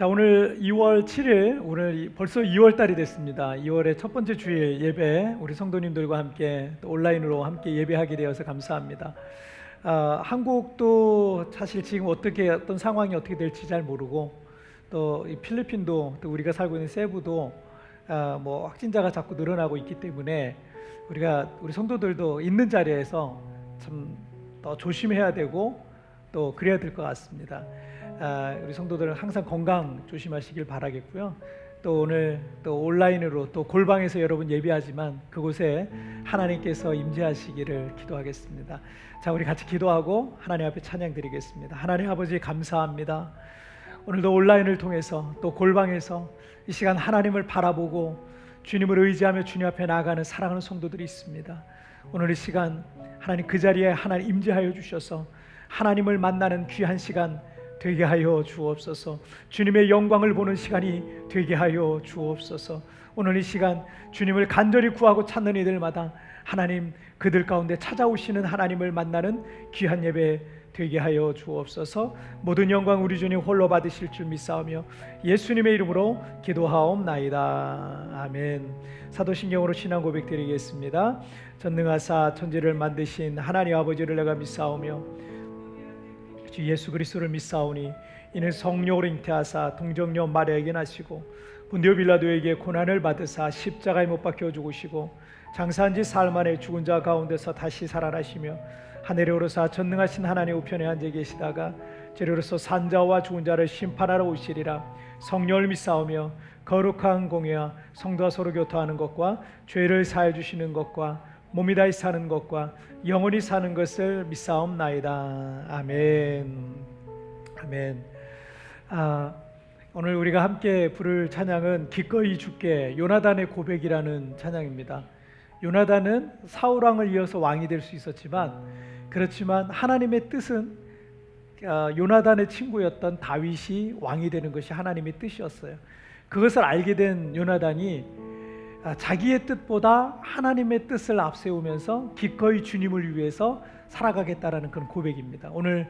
자, 오늘 2월 7일, 오늘 벌써 2월 달이 됐습니다. 2월의 첫 번째 주일 예배, 우리 성도님들과 함께 또 온라인으로 함께 예배하게 되어서 감사합니다. 한국도 사실 지금 어떤 상황이 어떻게 될지 잘 모르고, 또 이 필리핀도, 또 우리가 살고 있는 세부도 뭐 확진자가 자꾸 늘어나고 있기 때문에 우리 성도들도 있는 자리에서 참 더 조심해야 되고 또 그래야 될 것 같습니다. 우리 성도들은 항상 건강 조심하시길 바라겠고요. 또 오늘 또 온라인으로 또 골방에서 여러분 예배하지만 그곳에 하나님께서 임재하시기를 기도하겠습니다. 자, 우리 같이 기도하고 하나님 앞에 찬양 드리겠습니다. 하나님 아버지, 감사합니다. 오늘도 온라인을 통해서 또 골방에서 이 시간 하나님을 바라보고 주님을 의지하며 주님 앞에 나아가는 사랑하는 성도들이 있습니다. 오늘 이 시간 하나님 그 자리에 하나님 임재하여 주셔서 하나님을 만나는 귀한 시간 되게 하여 주옵소서. 주님의 영광을 보는 시간이 되게 하여 주옵소서. 오늘 이 시간 주님을 간절히 구하고 찾는 이들마다 하나님 그들 가운데 찾아오시는 하나님을 만나는 귀한 예배 되게 하여 주옵소서. 모든 영광 우리 주님 홀로 받으실 줄 믿사오며 예수님의 이름으로 기도하옵나이다. 아멘. 사도신경으로 신앙 고백 드리겠습니다. 전능하사 천지를 만드신 하나님 아버지를 내가 믿사오며 주 예수 그리스도를 믿사오니 이는 성령으로 잉태하사 동정녀 마리아에게 나시고 본디오 빌라도에게 고난을 받으사 십자가에 못 박혀 죽으시고 장사한 지 사흘 만에 죽은 자 가운데서 다시 살아나시며 하늘에 오르사 전능하신 하나님 우편에 앉아 계시다가 재료로서 산자와 죽은 자를 심판하러 오시리라. 성령을 믿사오며 거룩한 공예와 성도와 서로 교토하는 것과 죄를 사해 주시는 것과 몸이 다시 사는 것과 영원히 사는 것을 믿사옵나이다. 아멘. 아멘. 오늘 우리가 함께 부를 찬양은 기꺼이 죽게, 요나단의 고백이라는 찬양입니다. 요나단은 사울 왕을 이어서 왕이 될 수 있었지만, 그렇지만 하나님의 뜻은 요나단의 친구였던 다윗이 왕이 되는 것이 하나님의 뜻이었어요. 그것을 알게 된 요나단이 자기의 뜻보다 하나님의 뜻을 앞세우면서 기꺼이 주님을 위해서 살아가겠다라는 그런 고백입니다. 오늘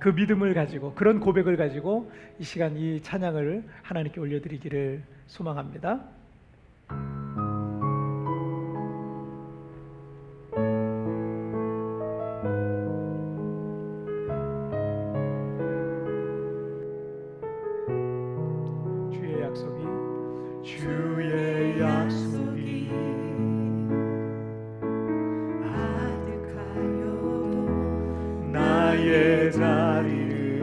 그 믿음을 가지고, 그런 고백을 가지고 이 시간 이 찬양을 하나님께 올려드리기를 소망합니다. 주의 약속이 아득하여도 나의 자리를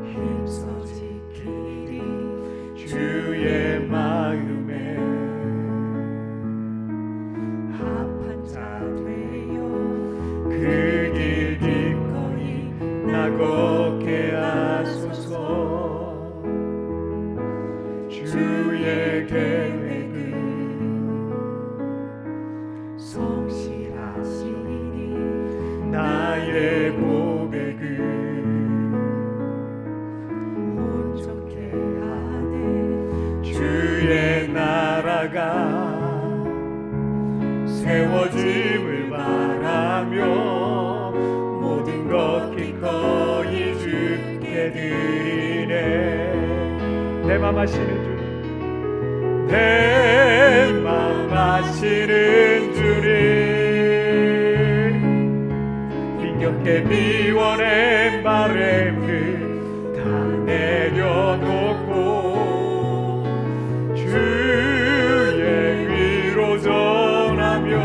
힘써 지키리. 주의 마음에 합한 자 되어 그 길 기꺼이 나 걷게 하소서. 주의 계획은 성실하시니 나의 고백은 온전케 하네. 주의 나라가 세워짐을 바라며 모든 것 기꺼이 주께 드리네. 내 맘 아시는 주님, 내 맘 아시는 주님, 힘겹게 비워낸 바램을 다 내려놓고 주의 위로 전하며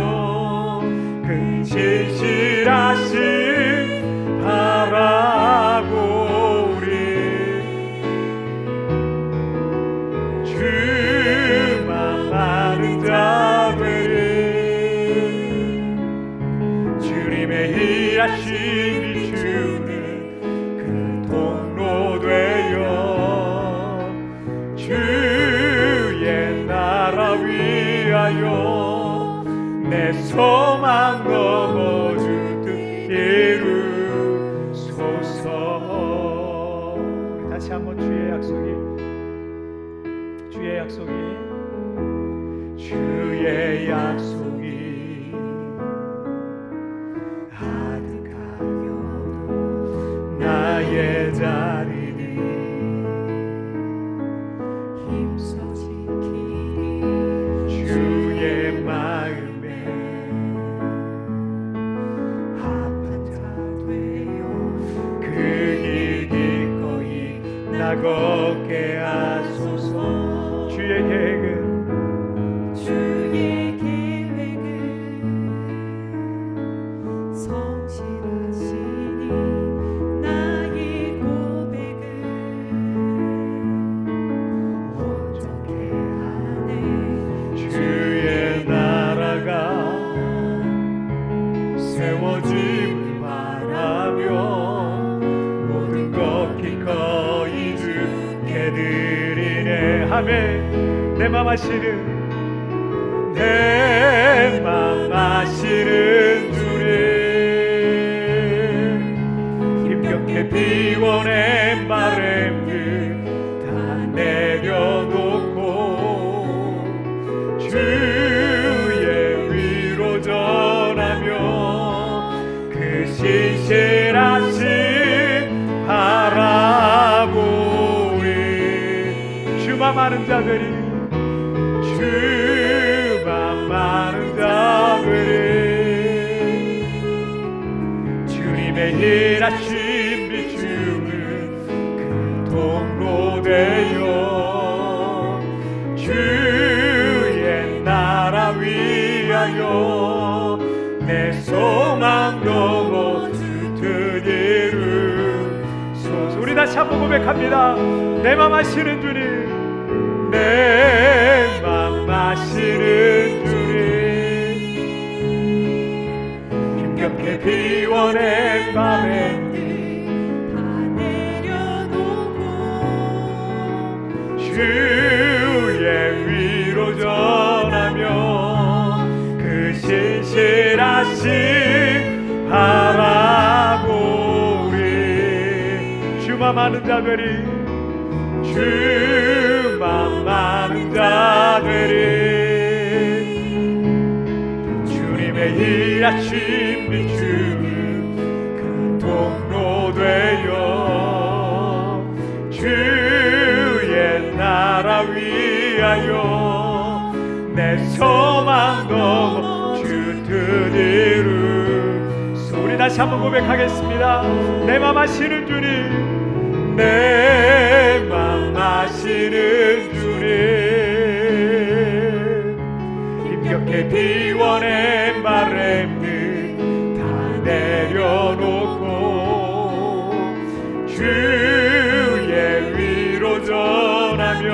그 진실하신 바라고 하심이 주는 그 통로 되어 주의 나라 위하여 내 소망 넘어 주 뜻 이루소서. 다시 한번 주의 약속이 나의 자리를 나 걷게 하소서. 주의 계획은 성실하시니 나의 고백은 온전케 하네. 주의 나라가 세워짐을 바라며 모든 것 기꺼이 주께 드리네. 아멘. 내 맘 아시는 내 맘 아시는 주님, 힘겹게 비워낸 바램들 다 내려놓고 주의 위로 전하며 그 신실하신 바라보리. 주만 많은 자들이 주만 많은 자들이 주님의 일하심 비추는 그 통로 되어 주의 나라 위하여 내 소망 넘어 주 뜻이루 소서. 우리 다시 한번 고백합니다. 내 맘 아시는 주님, 내 맘 아시는 주님, 힘겹게 비워낸 바램들 다 내려놓고 주의 위로 전하며 그 신실하신 바라보리. 주만 많은 자들이 주만 많은 자들이 주님의 일하심 비추는 그 통로 되어 주의 나라 위하여 내 소망 넘어 주 뜻 이루. 우리 다시 한번 고백하겠습니다. 내 맘 아시는 주님, 내 맘 아시는 주님, 힘겹게 비워낸 바램들 다 내려놓고 주의 위로 전하며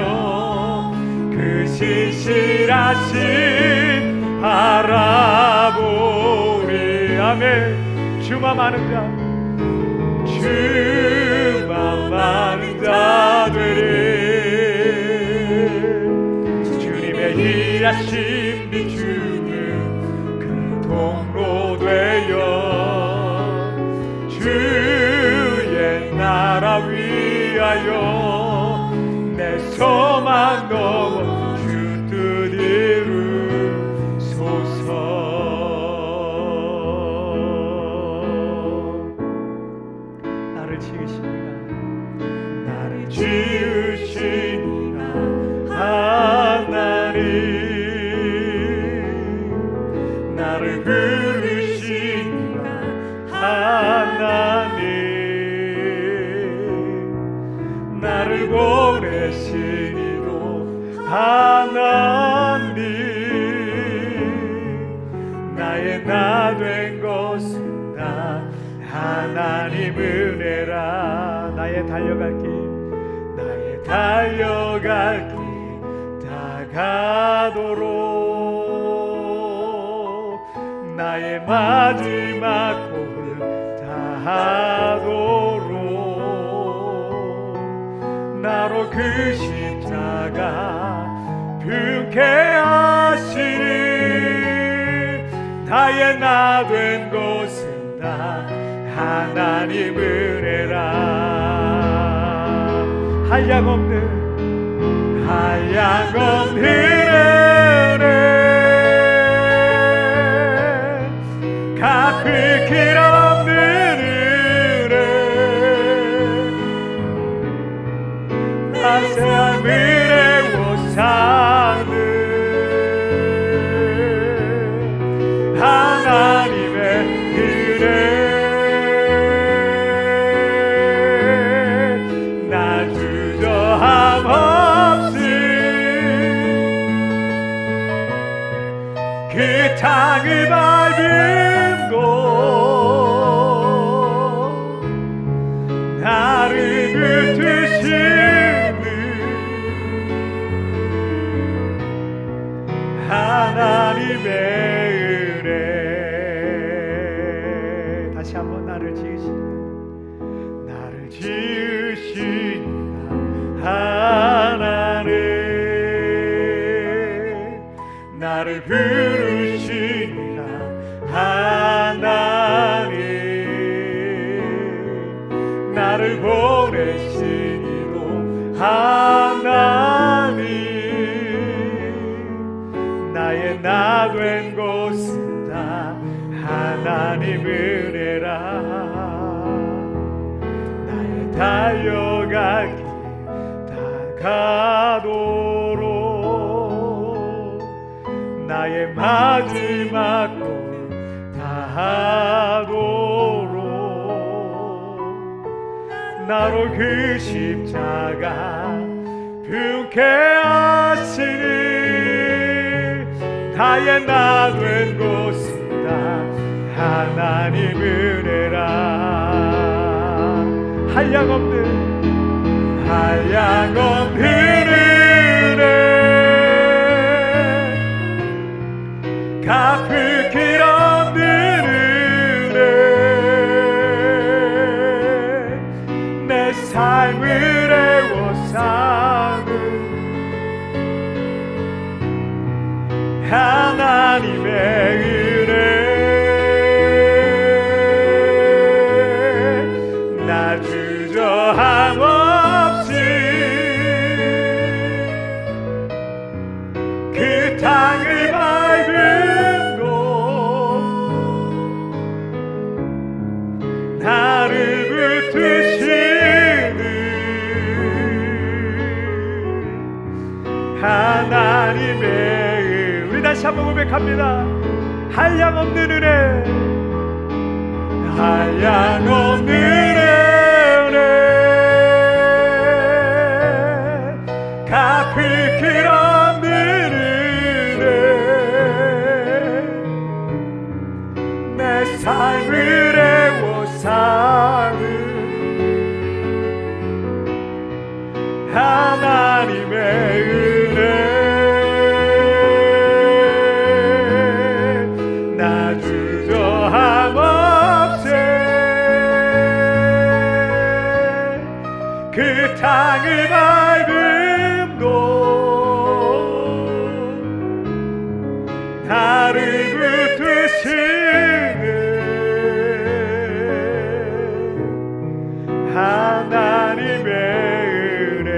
그 신실하신 바라보리. 아멘. 주만 많은 자, 주만 많은 자들이 주님의 일하심 비추는 그 통로 되어 주의 나라 위하여 내 소망 넘어 주 뜻 이루소서. 나를 지으시니가 나를 지으시니가 하나님, 나를 부르시니가 하나님, 나를 보내시니도 하나님, 나의 나 된 것은 다 하나님 은혜라. 나의 달려갈 길, 나의 달려갈 길 다가도록, 나의 마지막 곡을 다하도록 나로 그 십자가 붉게 하시니 나의 나 된 것은 다 하나님 은혜라. 한량없는 은혜, 갚을 길 없는 은혜, 나 삶을 못사는 하나님의 은혜, 나 주 하나님의 은혜. 다시 한번 나를 지으시는 하나님, 나를 부르시니라 하나님, 나를 보내시니로 하나님, 나의 나 된 곳은 다 하나님 은혜라. 나의 달려갈 길 다가도록, 나의 마지막 꿈 다하도록, 나로 그 십자가 분케 하시니 나의 나 된 곳은 다 하나님 은혜라. 한량없는 은혜, 갚을 길 없는 은혜, 내 삶을 애워싸는 하나님의 은혜, 나 주저함 없이 그 땅을 밟음도 나를 붙드시는 하나님의, 우리 다시 한번 고백합니다. 한량없는 은혜, 한량없는 은혜, 갚을 길 없는 은혜, 내 삶을 애워싸는 하나님의 은혜, 나 주저함 없이 그 땅을 밟음도 나를 붙드시는 하나님의 은혜,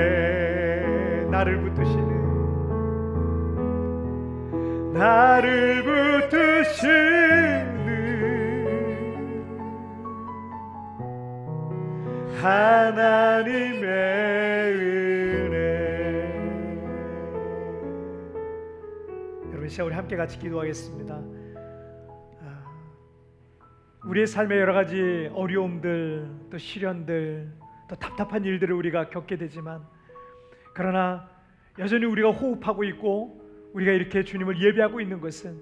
나를 붙드시는 하나님의 은혜. 여러분, 시간 우리 함께 같이 기도하겠습니다. 우리의 삶의 여러 가지 어려움들, 또 시련들, 또 답답한 일들을 우리가 겪게 되지만, 그러나 여전히 우리가 호흡하고 있고 우리가 이렇게 주님을 예배하고 있는 것은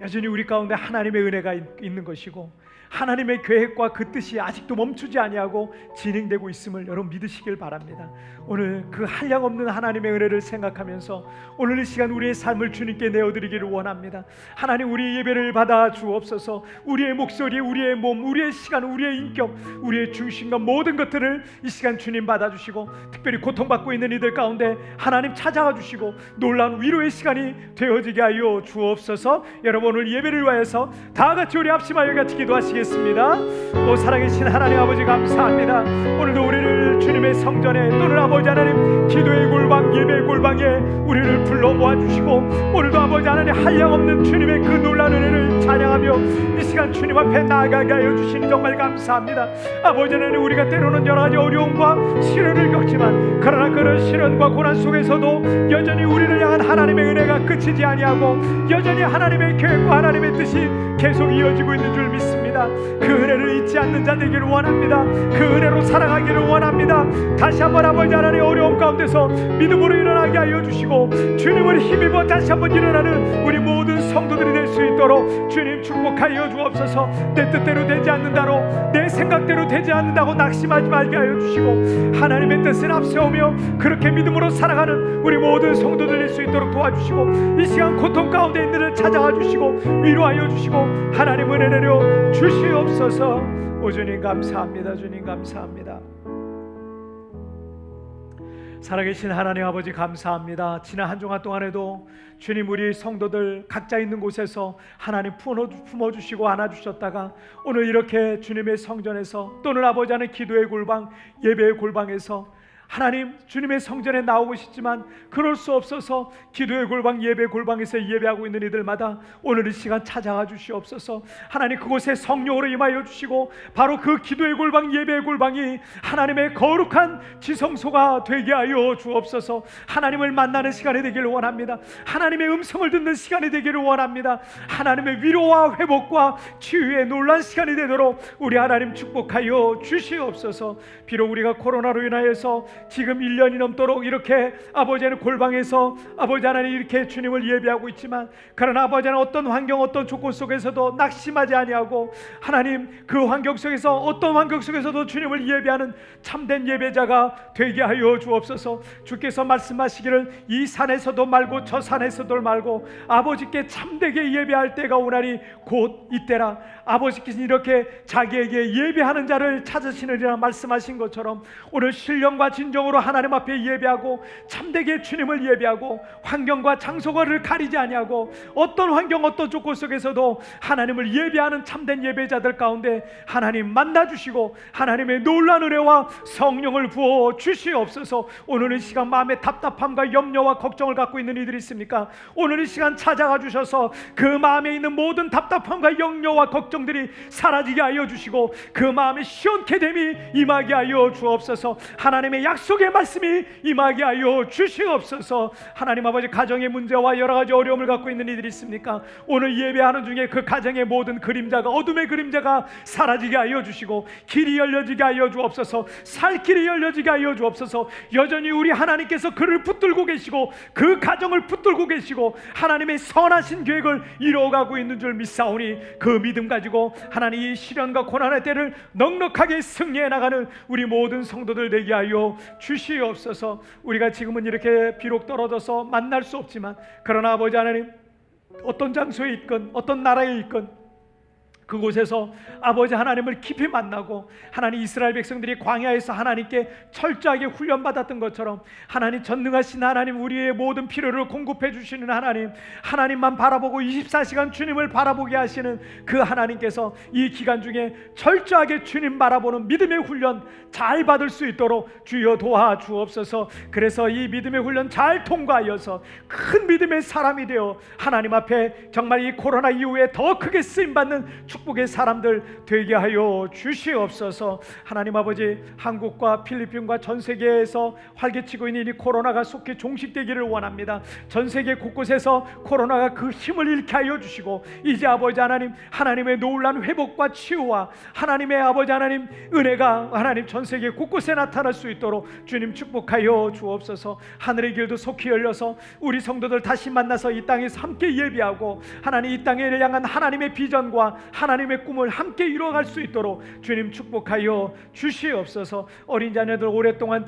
여전히 우리 가운데 하나님의 은혜가 있는 것이고, 하나님의 계획과 그 뜻이 아직도 멈추지 아니하고 진행되고 있음을 여러분 믿으시길 바랍니다. 오늘 그 한량없는 하나님의 은혜를 생각하면서 오늘 이 시간 우리의 삶을 주님께 내어드리기를 원합니다. 하나님, 우리의 예배를 받아 주옵소서. 우리의 목소리, 우리의 몸, 우리의 시간, 우리의 인격, 우리의 중심과 모든 것들을 이 시간 주님 받아주시고, 특별히 고통받고 있는 이들 가운데 하나님 찾아와 주시고 놀라운 위로의 시간이 되어지게 하여 주옵소서. 여러분, 오늘 예배를 위하여서 다 같이 우리 합심하여 같이 기도하시겠습니다. 오 살아계신 하나님 아버지, 감사합니다. 오늘도 우리를 주님의 성전에, 또는 아버지 하나님 기도의 골방, 예배의 골방에 우리를 불러 모아주시고, 오늘도 아버지 하나님 한량없는 주님의 그 놀라운 은혜를 찬양하며 이 시간 주님 앞에 나아가게 하여 주시니 정말 감사합니다. 아버지 하나님, 우리가 때로는 여러 가지 어려움과 시련을 겪지만, 그러나 그런 시련과 고난 속에서도 여전히 우리를 향한 하나님의 은혜가 끝이지 아니하고 여전히 하나님의 계획과 하나님의 뜻이 계속 이어지고 있는 줄 믿습니다. 그 은혜를 잊지 않는 자 되기를 원합니다. 그 은혜로 살아가기를 원합니다. 다시 한번 아버지 하나님 어려움 가운데서 믿음으로 믿음으로 일어나게 하여 주시고 주님을 힘입어 다시 한번 일어나는 우리 모든 성도들이 될 수 있도록 주님 축복하여 주옵소서. 내 뜻대로 되지 않는다로, 내 생각대로 되지 않는다고 낙심하지 말게 하여 주시고 하나님의 뜻을 앞세우며 그렇게 믿음으로 살아가는 우리 모든 성도들 될 수 있도록 도와주시고 이 시간 고통 가운데 있는 이들을 찾아가 주시고 위로하여 주시고 하나님 은혜 내려 주시옵소서. 오 주님 감사합니다. 주님 감사합니다. 살아계신 하나님 아버지 감사합니다. 지난 한 주간 동안에도 주님 우리 성도들 각자 있는 곳에서 하나님 품어주시고 안아주셨다가 오늘 이렇게 주님의 성전에서 또는 아버지 하는 기도의 골방, 예배의 골방에서 하나님 주님의 성전에 나오고 싶지만 그럴 수 없어서 기도의 골방, 예배의 골방에서 예배하고 있는 이들마다 오늘 이 시간 찾아가 주시옵소서. 하나님 그곳에 성령으로 임하여 주시고 바로 그 기도의 골방, 예배의 골방이 하나님의 거룩한 지성소가 되게 하여 주옵소서. 하나님을 만나는 시간이 되기를 원합니다. 하나님의 음성을 듣는 시간이 되기를 원합니다. 하나님의 위로와 회복과 치유의 놀란 시간이 되도록 우리 하나님 축복하여 주시옵소서. 비록 우리가 코로나로 인하여서 지금 1년이 넘도록 이렇게 아버지 하나님 골방에서 아버지 하나님 이렇게 주님을 예배하고 있지만 그러나 아버지 하나님 어떤 환경, 어떤 조건 속에서도 낙심하지 아니하고 하나님 그 환경 속에서 어떤 환경 속에서도 주님을 예배하는 참된 예배자가 되게 하여 주옵소서. 주께서 말씀하시기를 이 산에서도 말고 저 산에서도 말고 아버지께 참되게 예배할 때가 오나니 곧 이때라. 아버지께서 이렇게 자기에게 예배하는 자를 찾으시느니라 말씀하신 것처럼 오늘 신령과 진정으로 하나님 앞에 예배하고 참되게 주님을 예배하고 환경과 장소가를 가리지 아니하고 어떤 환경 어떤 조건 속에서도 하나님을 예배하는 참된 예배자들 가운데 하나님 만나주시고 하나님의 놀라운 은혜와 성령을 부어 주시옵소서. 오늘 이 시간 마음에 답답함과 염려와 걱정을 갖고 있는 이들이 있습니까? 오늘 이 시간 찾아가 주셔서 그 마음에 있는 모든 답답함과 염려와 걱정들이 사라지게 하여 주시고 그 마음에 시원케 됨이 임하게 하여 주옵소서. 하나님의 약속의 말씀이 임하게 하여 주시옵소서. 하나님 아버지 가정의 문제와 여러 가지 어려움을 갖고 있는 이들이 있습니까? 오늘 예배하는 중에 그 가정의 모든 그림자가 어둠의 그림자가 사라지게 하여 주시고 길이 열려지게 하여 주옵소서. 살 길이 열려지게 하여 주옵소서. 여전히 우리 하나님께서 그를 붙들고 계시고 그 가정을 붙들고 계시고 하나님의 선하신 계획을 이루어가고 있는 줄 믿사오니 그 믿음 가지고 하나님 이 시련과 고난의 때를 넉넉하게 승리해 나가는 우리 모든 성도들 되게 하여 주시옵소서. 우리가 지금은 이렇게 비록 떨어져서 만날 수 없지만 그러나 아버지 하나님 어떤 장소에 있건 어떤 나라에 있건 그곳에서 아버지 하나님을 깊이 만나고 하나님 이스라엘 백성들이 광야에서 하나님께 철저하게 훈련받았던 것처럼 하나님 전능하신 하나님 우리의 모든 필요를 공급해 주시는 하나님 하나님만 바라보고 24시간 주님을 바라보게 하시는 그 하나님께서 이 기간 중에 철저하게 주님 바라보는 믿음의 훈련 잘 받을 수 있도록 주여 도와주옵소서. 그래서 이 믿음의 훈련 잘 통과하여서 큰 믿음의 사람이 되어 하나님 앞에 정말 이 코로나 이후에 더 크게 쓰임받는 축복의 사람들 되게 하여 주시옵소서. 하나님 아버지 한국과 필리핀과 전 세계에서 활개치고 있는 이 코로나가 속히 종식되기를 원합니다. 전 세계 곳곳에서 코로나가 그 힘을 잃게 하여 주시고 이제 아버지 하나님 하나님의 놀라운 회복과 치유와 하나님의 아버지 하나님 은혜가 하나님 전 세계 곳곳에 나타날 수 있도록 주님 축복하여 주옵소서. 하늘의 길도 속히 열려서 우리 성도들 다시 만나서 이 땅에서 함께 예배하고 하나님 이 땅을 향한 하나님의 비전과 하나님의 꿈을 함께 이루어갈 수 있도록 주님 축복하여 주시옵소서. 어린 자녀들 오랫동안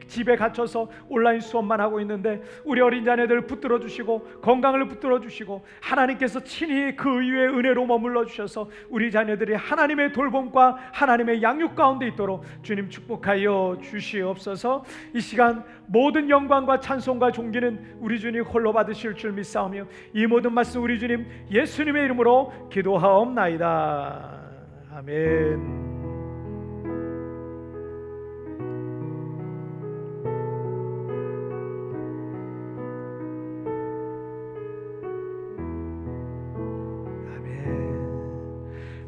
집에 갇혀서 온라인 수업만 하고 있는데 우리 어린 자녀들 붙들어 주시고 건강을 붙들어 주시고 하나님께서 친히 그 위에 은혜로 머물러 주셔서 우리 자녀들이 하나님의 돌봄과 하나님의 양육 가운데 있도록 주님 축복하여 주시옵소서. 이 시간 모든 영광과 찬송과 존귀는 우리 주님 홀로 받으실 줄 믿사오며 이 모든 말씀 우리 주님 예수님의 이름으로 기도하옵나이다. 아멘.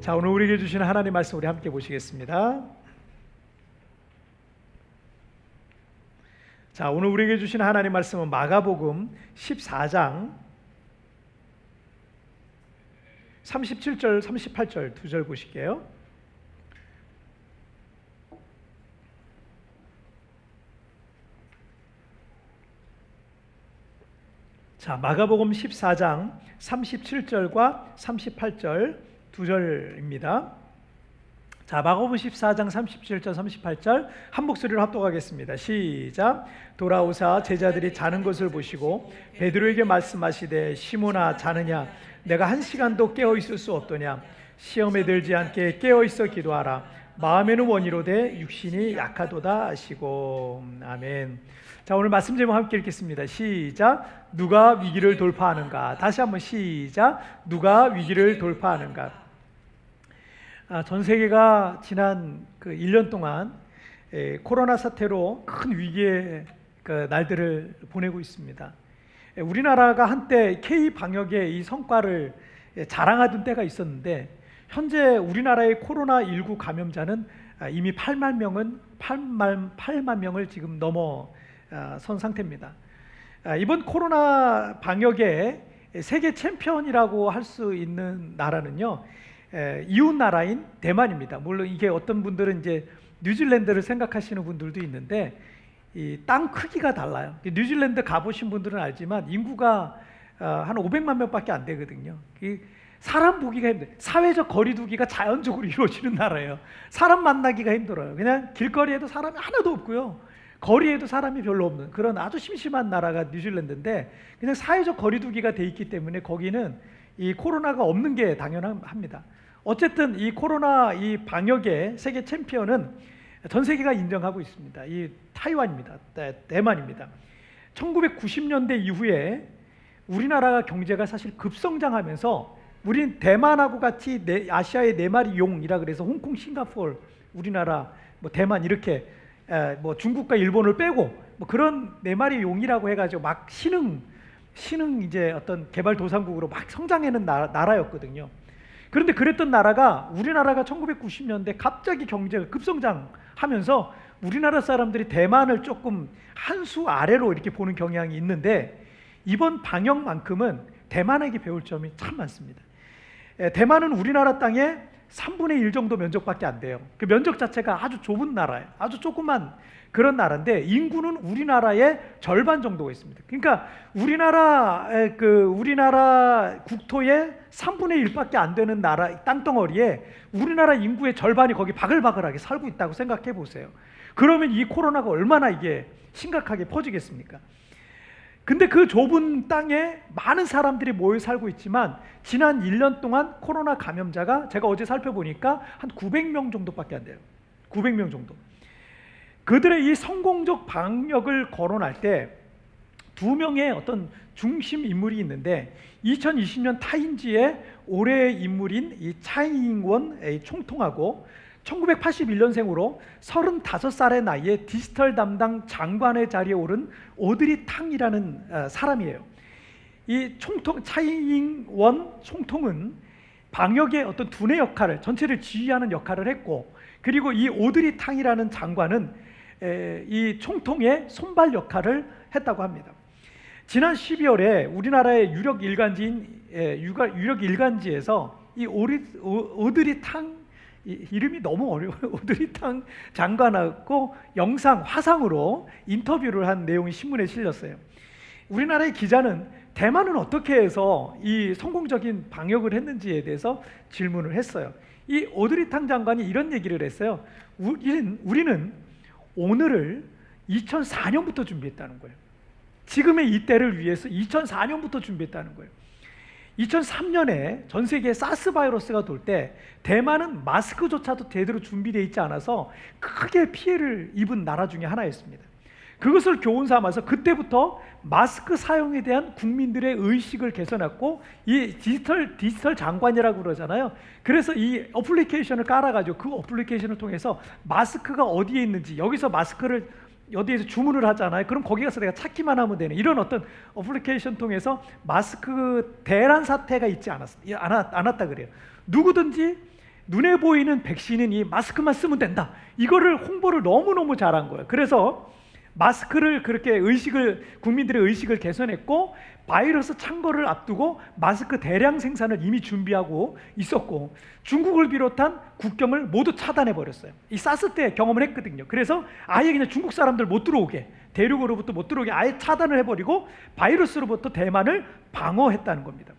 자, 오늘 우리에게 주신 하나님 말씀 우리 함께 보시겠습니다. 자, 오늘 우리에게 주신 하나님 말씀은 마가복음 14장 37절 38절 두 절 보실게요. 자, 마가복음 14장 37절과 38절 두 절입니다. 자, 마가복음 14장 37절 38절 한 목소리로 합독하겠습니다. 시작. 돌아오사 제자들이 자는 것을 보시고 베드로에게 말씀하시되 시몬아 자느냐 내가 한 시간도 깨어 있을 수 없더냐 시험에 들지 않게 깨어 있어 기도하라 마음에는 원이로되 육신이 약하도다 하시고. 아멘. 자, 오늘 말씀 제목 함께 읽겠습니다. 시작. 누가 위기를 돌파하는가. 다시 한번 시작. 누가 위기를 돌파하는가. 전 세계가 지난 그 1년 동안 코로나 사태로 큰 위기의 그 날들을 보내고 있습니다. 우리나라가 한때 K 방역의 이 성과를 자랑하던 때가 있었는데 현재 우리나라의 코로나19 감염자는 이미 8만 명을 지금 넘어선 상태입니다. 이번 코로나 방역의 세계 챔피언이라고 할 수 있는 나라는요, 이웃 나라인 대만입니다. 물론 이게 어떤 분들은 이제 뉴질랜드를 생각하시는 분들도 있는데 이 땅 크기가 달라요. 뉴질랜드 가보신 분들은 알지만 인구가 한 500만 명밖에 안 되거든요. 사람 보기가 힘들어요. 사회적 거리두기가 자연적으로 이루어지는 나라예요. 사람 만나기가 힘들어요. 그냥 길거리에도 사람이 하나도 없고요, 거리에도 사람이 별로 없는 그런 아주 심심한 나라가 뉴질랜드인데 그냥 사회적 거리두기가 돼 있기 때문에 거기는 이 코로나가 없는 게 당연합니다. 어쨌든 이 코로나 이 방역의 세계 챔피언은 전 세계가 인정하고 있습니다. 이 타이완입니다. 대만입니다. 1990년대 이후에 우리나라가 경제가 사실 급성장하면서 우린 대만하고 같이 아시아의 네 마리 용이라 그래서 홍콩, 싱가포르, 우리나라, 뭐 대만 이렇게 뭐 중국과 일본을 빼고 뭐 그런 네 마리 용이라고 해가지고 막 신흥 이제 어떤 개발도상국으로 막 성장하는 나라였거든요. 그런데 그랬던 나라가 우리나라가 1990년대 갑자기 경제가 급성장하면서 우리나라 사람들이 대만을 조금 한 수 아래로 이렇게 보는 경향이 있는데 이번 방역만큼은 대만에게 배울 점이 참 많습니다. 대만은 우리나라 땅에 3분의 1 정도 면적밖에 안 돼요. 그 면적 자체가 아주 좁은 나라예요. 아주 조그만 그런 나라인데 인구는 우리나라의 절반 정도가 있습니다. 그러니까 우리나라 국토의 3분의 1밖에 안 되는 나라 땅덩어리에 우리나라 인구의 절반이 거기 바글바글하게 살고 있다고 생각해 보세요. 그러면 이 코로나가 얼마나 이게 심각하게 퍼지겠습니까? 근데 그 좁은 땅에 많은 사람들이 모여 살고 있지만 지난 1년 동안 코로나 감염자가 제가 어제 살펴보니까 한 900명 정도밖에 안 돼요. 900명 정도. 그들의 이 성공적 방역을 거론할 때 두 명의 어떤 중심 인물이 있는데 2020년 타임지의 올해의 인물인 이 차이잉원 총통하고 1981년생으로 35살의 나이에 디지털 담당 장관의 자리에 오른 오드리 탕이라는 사람이에요. 이 차이잉원 총통은 방역의 어떤 두뇌 역할을, 전체를 지휘하는 역할을 했고, 그리고 이 오드리 탕이라는 장관은 이 총통의 손발 역할을 했다고 합니다. 지난 12월에 우리나라의 유력 일간지에서 이 오드리 탕, 이름이 너무 어려워요. 오드리 탕 장관하고 화상으로 인터뷰를 한 내용이 신문에 실렸어요. 우리나라의 기자는 대만은 어떻게 해서 이 성공적인 방역을 했는지에 대해서 질문을 했어요. 이 오드리 탕 장관이 이런 얘기를 했어요. 우리는 오늘을 2004년부터 준비했다는 거예요. 지금의 이때를 위해서 2004년부터 준비했다는 거예요. 2003년에 전 세계에 사스 바이러스가 돌 때 대만은 마스크조차도 제대로 준비되어 있지 않아서 크게 피해를 입은 나라 중에 하나였습니다. 그것을 교훈 삼아서 그때부터 마스크 사용에 대한 국민들의 의식을 개선했고, 이 디지털 장관이라고 그러잖아요. 그래서 이 어플리케이션을 깔아가지고 그 어플리케이션을 통해서 마스크가 어디에 있는지, 여기서 마스크를 어디에서 주문을 하잖아요. 그럼 거기 가서 내가 찾기만 하면 되는 이런 어떤 어플리케이션 통해서 마스크 대란 사태가 있지 않았다 그래요. 누구든지 눈에 보이는 백신은 이 마스크만 쓰면 된다. 이거를 홍보를 너무너무 잘한 거예요. 그래서 마스크를 그렇게 국민들의 의식을 개선했고, 바이러스 창궐을 앞두고 마스크 대량 생산을 이미 준비하고 있었고, 중국을 비롯한 국경을 모두 차단해 버렸어요. 이 사스 때 경험을 했거든요. 그래서 아예 그냥 중국 사람들 못 들어오게, 대륙으로부터 못 들어오게 아예 차단을 해버리고 바이러스로부터 대만을 방어했다는 겁니다.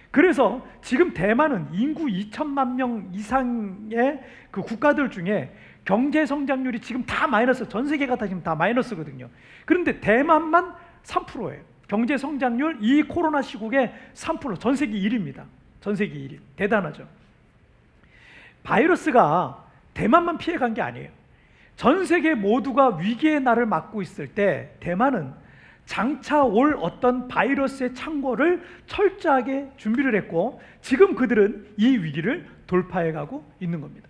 그래서 지금 대만은 인구 2천만 명 이상의 그 국가들 중에 경제 성장률이 지금 다 마이너스, 전 세계가 다 지금 다 마이너스거든요. 그런데 대만만 3%예요. 경제 성장률 이 코로나 시국에 3%, 전 세계 1위입니다. 전 세계 1위. 대단하죠. 바이러스가 대만만 피해간 게 아니에요. 전 세계 모두가 위기의 날을 맞고 있을 때 대만은 장차 올 어떤 바이러스의 창궐을 철저하게 준비를 했고, 지금 그들은 이 위기를 돌파해가고 있는 겁니다.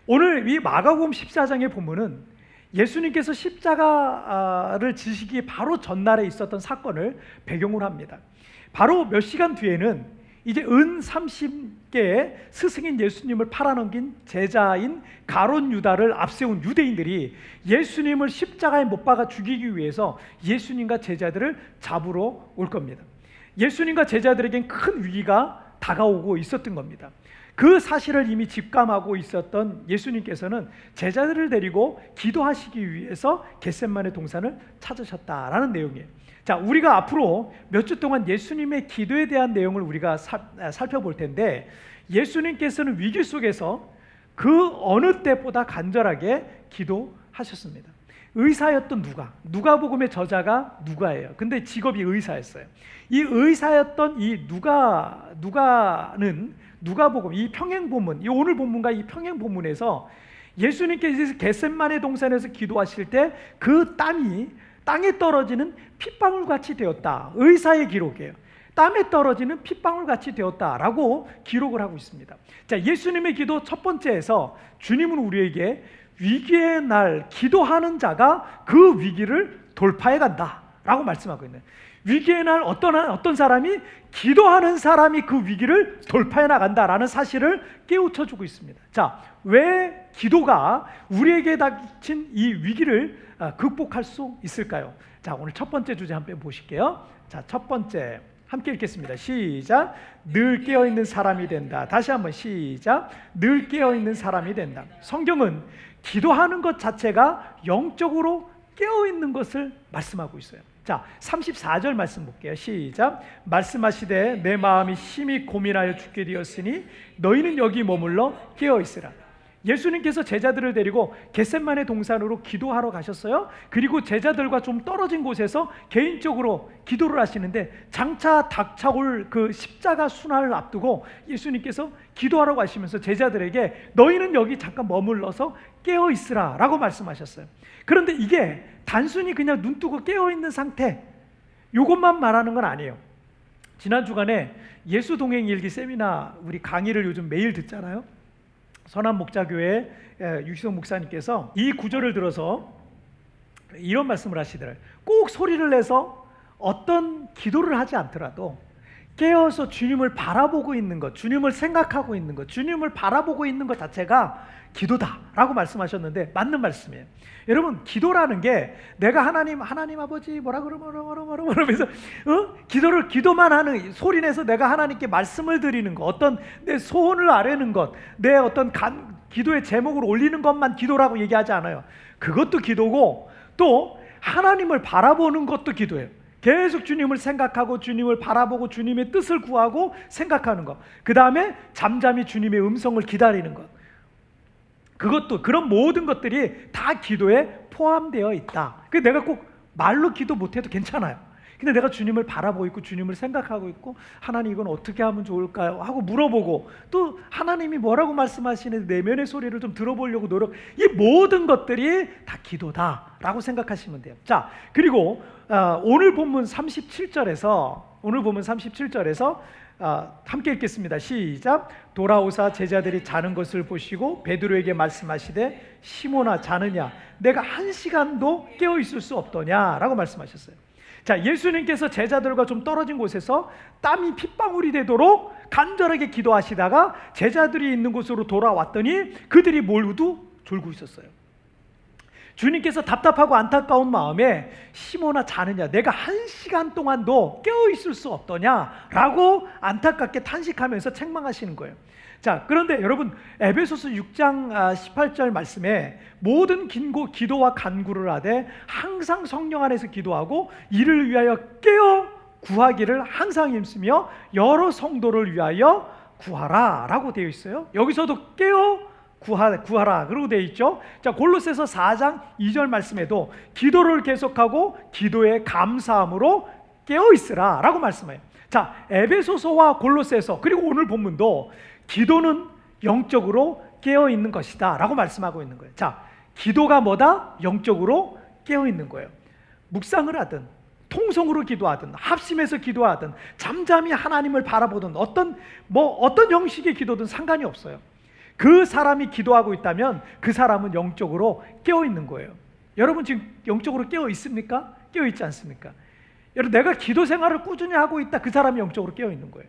오늘 이 마가복음 14장의 본문은 예수님께서 십자가를 지시기 바로 전날에 있었던 사건을 배경으로 합니다. 바로 몇 시간 뒤에는 이제 은 30개의 스승인 예수님을 팔아넘긴 제자인 가룟 유다를 앞세운 유대인들이 예수님을 십자가에 못 박아 죽이기 위해서 예수님과 제자들을 잡으러 올 겁니다. 예수님과 제자들에겐 큰 위기가 다가오고 있었던 겁니다. 그 사실을 이미 직감하고 있었던 예수님께서는 제자들을 데리고 기도하시기 위해서 겟세마네 동산을 찾으셨다라는 내용이에요. 자, 우리가 앞으로 몇 주 동안 예수님의 기도에 대한 내용을 우리가 살펴볼 텐데, 예수님께서는 위기 속에서 그 어느 때보다 간절하게 기도하셨습니다. 의사였던 누가복음의 저자가 누가예요. 근데 직업이 의사였어요. 이 의사였던 이 누가는 누가복음, 이 평행본문, 이 오늘 본문과 이 평행본문에서 예수님께서 겟세마네 동산에서 기도하실 때 그 땀이 땅에 떨어지는 핏방울같이 되었다. 의사의 기록이에요. 땀에 떨어지는 핏방울같이 되었다라고 기록을 하고 있습니다. 자, 예수님의 기도 첫 번째에서 주님은 우리에게 위기의 날 기도하는 자가 그 위기를 돌파해 간다라고 말씀하고 있는, 위기의 날 어떤 사람이 기도하는 사람이 그 위기를 돌파해 나간다라는 사실을 깨우쳐주고 있습니다. 자, 왜 기도가 우리에게 닥친 이 위기를 극복할 수 있을까요? 자, 오늘 첫 번째 주제 한번 보실게요. 자, 첫 번째 함께 읽겠습니다. 시작. 늘 깨어있는 사람이 된다. 다시 한번 시작. 늘 깨어있는 사람이 된다. 성경은 기도하는 것 자체가 영적으로 깨어있는 것을 말씀하고 있어요. 자, 34절 말씀 볼게요. 시작. 말씀하시되 내 마음이 심히 고민하여 죽게 되었으니 너희는 여기 머물러 깨어있으라. 예수님께서 제자들을 데리고 겟세마네 동산으로 기도하러 가셨어요. 그리고 제자들과 좀 떨어진 곳에서 개인적으로 기도를 하시는데, 장차 닥쳐올 그 십자가 순환을 앞두고 예수님께서 기도하러 가시면서 제자들에게 너희는 여기 잠깐 머물러서 깨어있으라 라고 말씀하셨어요. 그런데 이게 단순히 그냥 눈 뜨고 깨어있는 상태, 이것만 말하는 건 아니에요. 지난 주간에 예수동행일기 세미나 우리 강의를 요즘 매일 듣잖아요. 선한 목자교회 유희성 목사님께서 이 구절을 들어서 이런 말씀을 하시더라고요. 꼭 소리를 내서 어떤 기도를 하지 않더라도 깨어서 주님을 바라보고 있는 것, 주님을 생각하고 있는 것, 주님을 바라보고 있는 것 자체가 기도다라고 말씀하셨는데 맞는 말씀이에요. 여러분, 기도라는 게 내가 하나님 아버지 뭐라 그러면서 기도만 하는, 소리 내서 내가 하나님께 말씀을 드리는 것, 어떤 내 소원을 아뢰는 것, 내 어떤 기도의 제목을 올리는 것만 기도라고 얘기하지 않아요. 그것도 기도고, 또 하나님을 바라보는 것도 기도예요. 계속 주님을 생각하고 주님을 바라보고 주님의 뜻을 구하고 생각하는 것, 그 다음에 잠잠히 주님의 음성을 기다리는 것, 그것도, 그런 모든 것들이 다 기도에 포함되어 있다. 내가 꼭 말로 기도 못해도 괜찮아요. 근데 내가 주님을 바라보고 있고 주님을 생각하고 있고, 하나님 이건 어떻게 하면 좋을까요? 하고 물어보고, 또 하나님이 뭐라고 말씀하시는지 내면의 소리를 좀 들어보려고 이 모든 것들이 다 기도다라고 생각하시면 돼요. 자, 그리고 오늘 본문 37절에서 함께 읽겠습니다. 시작. 돌아오사 제자들이 자는 것을 보시고 베드로에게 말씀하시되 시몬아 자느냐, 내가 한 시간도 깨어 있을 수 없더냐라고 말씀하셨어요. 자, 예수님께서 제자들과 좀 떨어진 곳에서 땀이 핏방울이 되도록 간절하게 기도하시다가 제자들이 있는 곳으로 돌아왔더니 그들이 모두 졸고 있었어요. 주님께서 답답하고 안타까운 마음에 시몬아 자느냐, 내가 1시간 동안도 깨어있을 수 없더냐라고 안타깝게 탄식하면서 책망하시는 거예요. 자, 그런데 여러분, 에베소서 6장 18절 말씀에 모든 기도와 간구를 하되 항상 성령 안에서 기도하고 이를 위하여 깨어 구하기를 항상 힘쓰며 여러 성도를 위하여 구하라 라고 되어 있어요. 여기서도 깨어 구하라 그러고 되어 있죠. 자, 골로새서 4장 2절 말씀에도 기도를 계속하고 기도에 감사함으로 깨어 있으라 라고 말씀해요. 자, 에베소서와 골로새서 그리고 오늘 본문도 기도는 영적으로 깨어 있는 것이다 라고 말씀하고 있는 거예요. 자, 기도가 뭐다? 영적으로 깨어 있는 거예요. 묵상을 하든 통성으로 기도하든 합심해서 기도하든 잠잠히 하나님을 바라보든 어떤 형식의 기도든 상관이 없어요. 그 사람이 기도하고 있다면 그 사람은 영적으로 깨어 있는 거예요. 여러분 지금 영적으로 깨어 있습니까? 깨어 있지 않습니까? 여러분, 내가 기도 생활을 꾸준히 하고 있다, 그 사람이 영적으로 깨어 있는 거예요.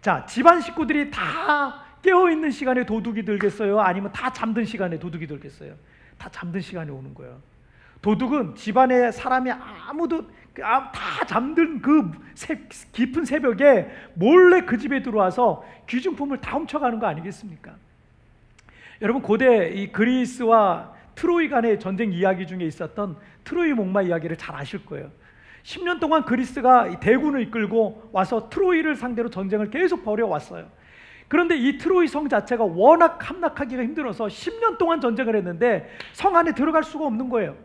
자, 집안 식구들이 다 깨어 있는 시간에 도둑이 들겠어요? 아니면 다 잠든 시간에 도둑이 들겠어요? 다 잠든 시간에 오는 거예요. 도둑은 집안에 사람이 아무도 다 잠든 그 깊은 새벽에 몰래 그 집에 들어와서 귀중품을 다 훔쳐가는 거 아니겠습니까? 여러분, 고대 이 그리스와 트로이 간의 전쟁 이야기 중에 있었던 트로이 목마 이야기를 잘 아실 거예요. 10년 동안 그리스가 대군을 이끌고 와서 트로이를 상대로 전쟁을 계속 벌여왔어요. 그런데 이 트로이 성 자체가 워낙 함락하기가 힘들어서 10년 동안 전쟁을 했는데 성 안에 들어갈 수가 없는 거예요.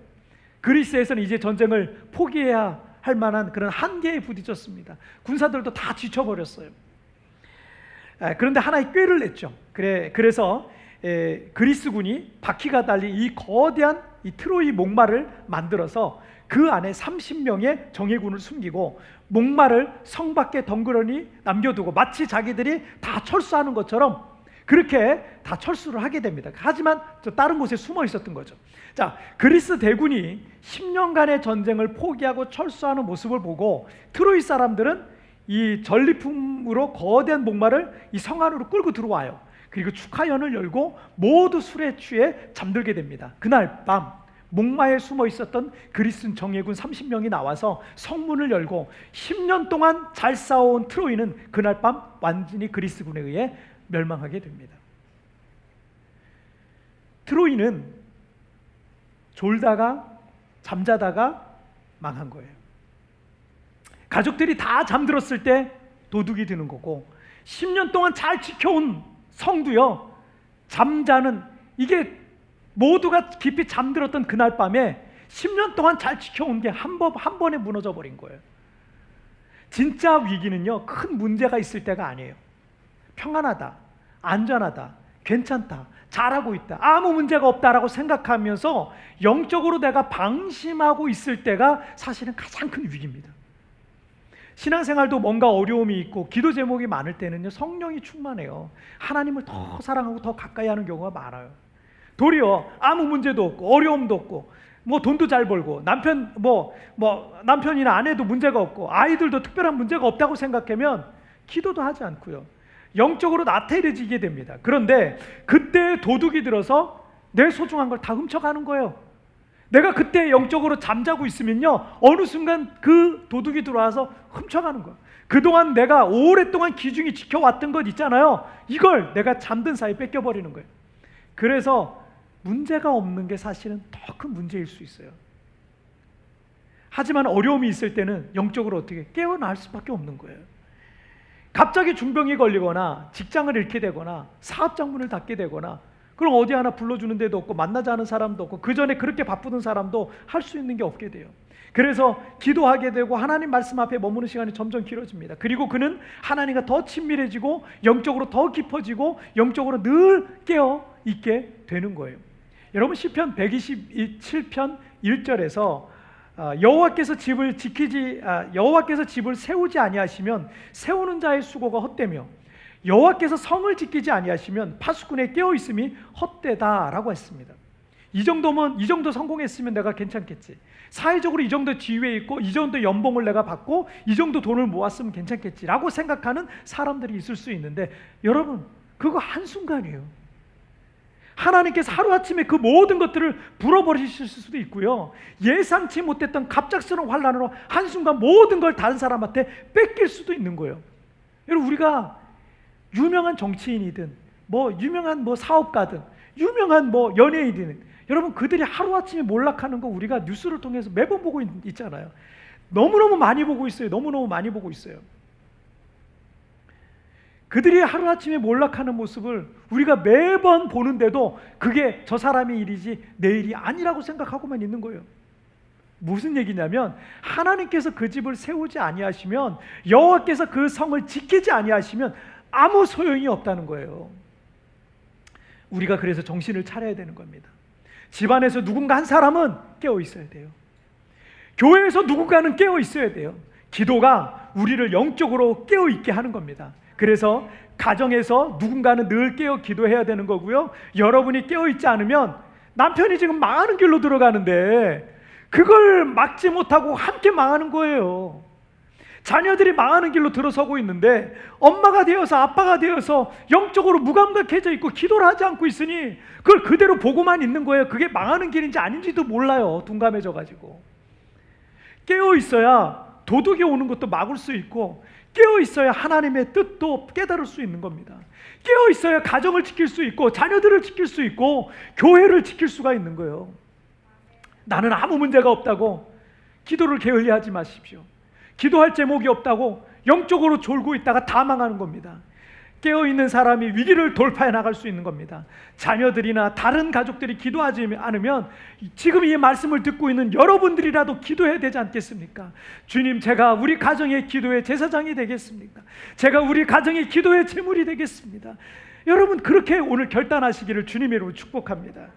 그리스에서는 이제 전쟁을 포기해야 할 만한 그런 한계에 부딪혔습니다. 군사들도 다 지쳐버렸어요. 그런데 하나의 꾀를 냈죠. 그래서 그리스군이 바퀴가 달린 이 거대한 이 트로이 목마를 만들어서 그 안에 30명의 정예군을 숨기고 목마를 성 밖에 덩그러니 남겨두고 마치 자기들이 다 철수하는 것처럼 그렇게 다 철수를 하게 됩니다. 하지만 저 다른 곳에 숨어 있었던 거죠. 자, 그리스 대군이 10년간의 전쟁을 포기하고 철수하는 모습을 보고 트로이 사람들은 이 전리품으로 거대한 목마를 이 성 안으로 끌고 들어와요. 그리고 축하연을 열고 모두 술에 취해 잠들게 됩니다. 그날 밤 목마에 숨어 있었던 그리스 정예군 30명이 나와서 성문을 열고 10년 동안 잘 싸워온 트로이는 그날 밤 완전히 그리스군에 의해 멸망하게 됩니다. 트로이는 졸다가 잠자다가 망한 거예요. 가족들이 다 잠들었을 때 도둑이 드는 거고 10년 동안 잘 지켜온 성도요, 잠자는 이게 모두가 깊이 잠들었던 그날 밤에 10년 동안 잘 지켜온 게 한 번에 무너져 버린 거예요. 진짜 위기는요, 큰 문제가 있을 때가 아니에요. 평안하다, 안전하다, 괜찮다, 잘하고 있다, 아무 문제가 없다라고 생각하면서 영적으로 내가 방심하고 있을 때가 사실은 가장 큰 위기입니다. 신앙생활도 뭔가 어려움이 있고 기도 제목이 많을 때는요, 성령이 충만해요. 하나님을 더 사랑하고 더 가까이 하는 경우가 많아요. 도리어 아무 문제도 없고 어려움도 없고 돈도 잘 벌고 남편이나 아내도 문제가 없고 아이들도 특별한 문제가 없다고 생각하면 기도도 하지 않고요, 영적으로 나태해지게 됩니다. 그런데 그때 도둑이 들어서 내 소중한 걸 다 훔쳐가는 거예요. 내가 그때 영적으로 잠자고 있으면요, 어느 순간 그 도둑이 들어와서 훔쳐가는 거예요. 그동안 내가 오랫동안 귀중히 지켜왔던 것 있잖아요, 이걸 내가 잠든 사이에 뺏겨버리는 거예요. 그래서 문제가 없는 게 사실은 더 큰 문제일 수 있어요. 하지만 어려움이 있을 때는 영적으로 어떻게 깨어날 수밖에 없는 거예요. 갑자기 중병이 걸리거나 직장을 잃게 되거나 사업장 문을 닫게 되거나, 그럼 어디 하나 불러주는 데도 없고 만나지 않은 사람도 없고 그 전에 그렇게 바쁘던 사람도 할 수 있는 게 없게 돼요. 그래서 기도하게 되고 하나님 말씀 앞에 머무는 시간이 점점 길어집니다. 그리고 그는 하나님과 더 친밀해지고 영적으로 더 깊어지고 영적으로 늘 깨어 있게 되는 거예요. 여러분, 시편 127편 1절에서 여호와께서 집을 세우지 아니하시면 세우는 자의 수고가 헛되며 여호와께서 성을 지키지 아니하시면 파수꾼의 깨어 있음이 헛되다라고 했습니다. 이 정도 성공했으면 내가 괜찮겠지, 사회적으로 이 정도 지위에 있고 이 정도 연봉을 내가 받고 이 정도 돈을 모았으면 괜찮겠지라고 생각하는 사람들이 있을 수 있는데, 여러분, 그거 한순간이에요. 하나님께서 하루아침에 그 모든 것들을 불어버리실 수도 있고요, 예상치 못했던 갑작스러운 환난으로 한순간 모든 걸 다른 사람한테 뺏길 수도 있는 거예요. 여러분, 우리가 유명한 정치인이든 유명한 사업가든 유명한 연예인이든, 여러분, 그들이 하루아침에 몰락하는 거 우리가 뉴스를 통해서 매번 보고 있잖아요. 너무너무 많이 보고 있어요. 너무너무 많이 보고 있어요. 그들이 하루아침에 몰락하는 모습을 우리가 매번 보는데도 그게 저 사람의 일이지 내 일이 아니라고 생각하고만 있는 거예요. 무슨 얘기냐면, 하나님께서 그 집을 세우지 아니하시면, 여호와께서 그 성을 지키지 아니하시면 아무 소용이 없다는 거예요. 우리가 그래서 정신을 차려야 되는 겁니다. 집안에서 누군가 한 사람은 깨어 있어야 돼요. 교회에서 누군가는 깨어 있어야 돼요. 기도가 우리를 영적으로 깨어 있게 하는 겁니다. 그래서 가정에서 누군가는 늘 깨어 기도해야 되는 거고요, 여러분이 깨어 있지 않으면 남편이 지금 망하는 길로 들어가는데 그걸 막지 못하고 함께 망하는 거예요. 자녀들이 망하는 길로 들어서고 있는데 엄마가 되어서 아빠가 되어서 영적으로 무감각해져 있고 기도를 하지 않고 있으니 그걸 그대로 보고만 있는 거예요. 그게 망하는 길인지 아닌지도 몰라요. 둔감해져 가지고. 깨어 있어야 도둑이 오는 것도 막을 수 있고, 깨어 있어야 하나님의 뜻도 깨달을 수 있는 겁니다. 깨어 있어야 가정을 지킬 수 있고, 자녀들을 지킬 수 있고, 교회를 지킬 수가 있는 거예요. 나는 아무 문제가 없다고 기도를 게을리하지 마십시오. 기도할 제목이 없다고 영적으로 졸고 있다가 다 망하는 겁니다. 깨어있는 사람이 위기를 돌파해 나갈 수 있는 겁니다. 자녀들이나 다른 가족들이 기도하지 않으면 지금 이 말씀을 듣고 있는 여러분들이라도 기도해야 되지 않겠습니까? 주님, 제가 우리 가정의 기도의 제사장이 되겠습니까? 제가 우리 가정의 기도의 제물이 되겠습니다. 여러분, 그렇게 오늘 결단하시기를 주님의 이름으로 축복합니다.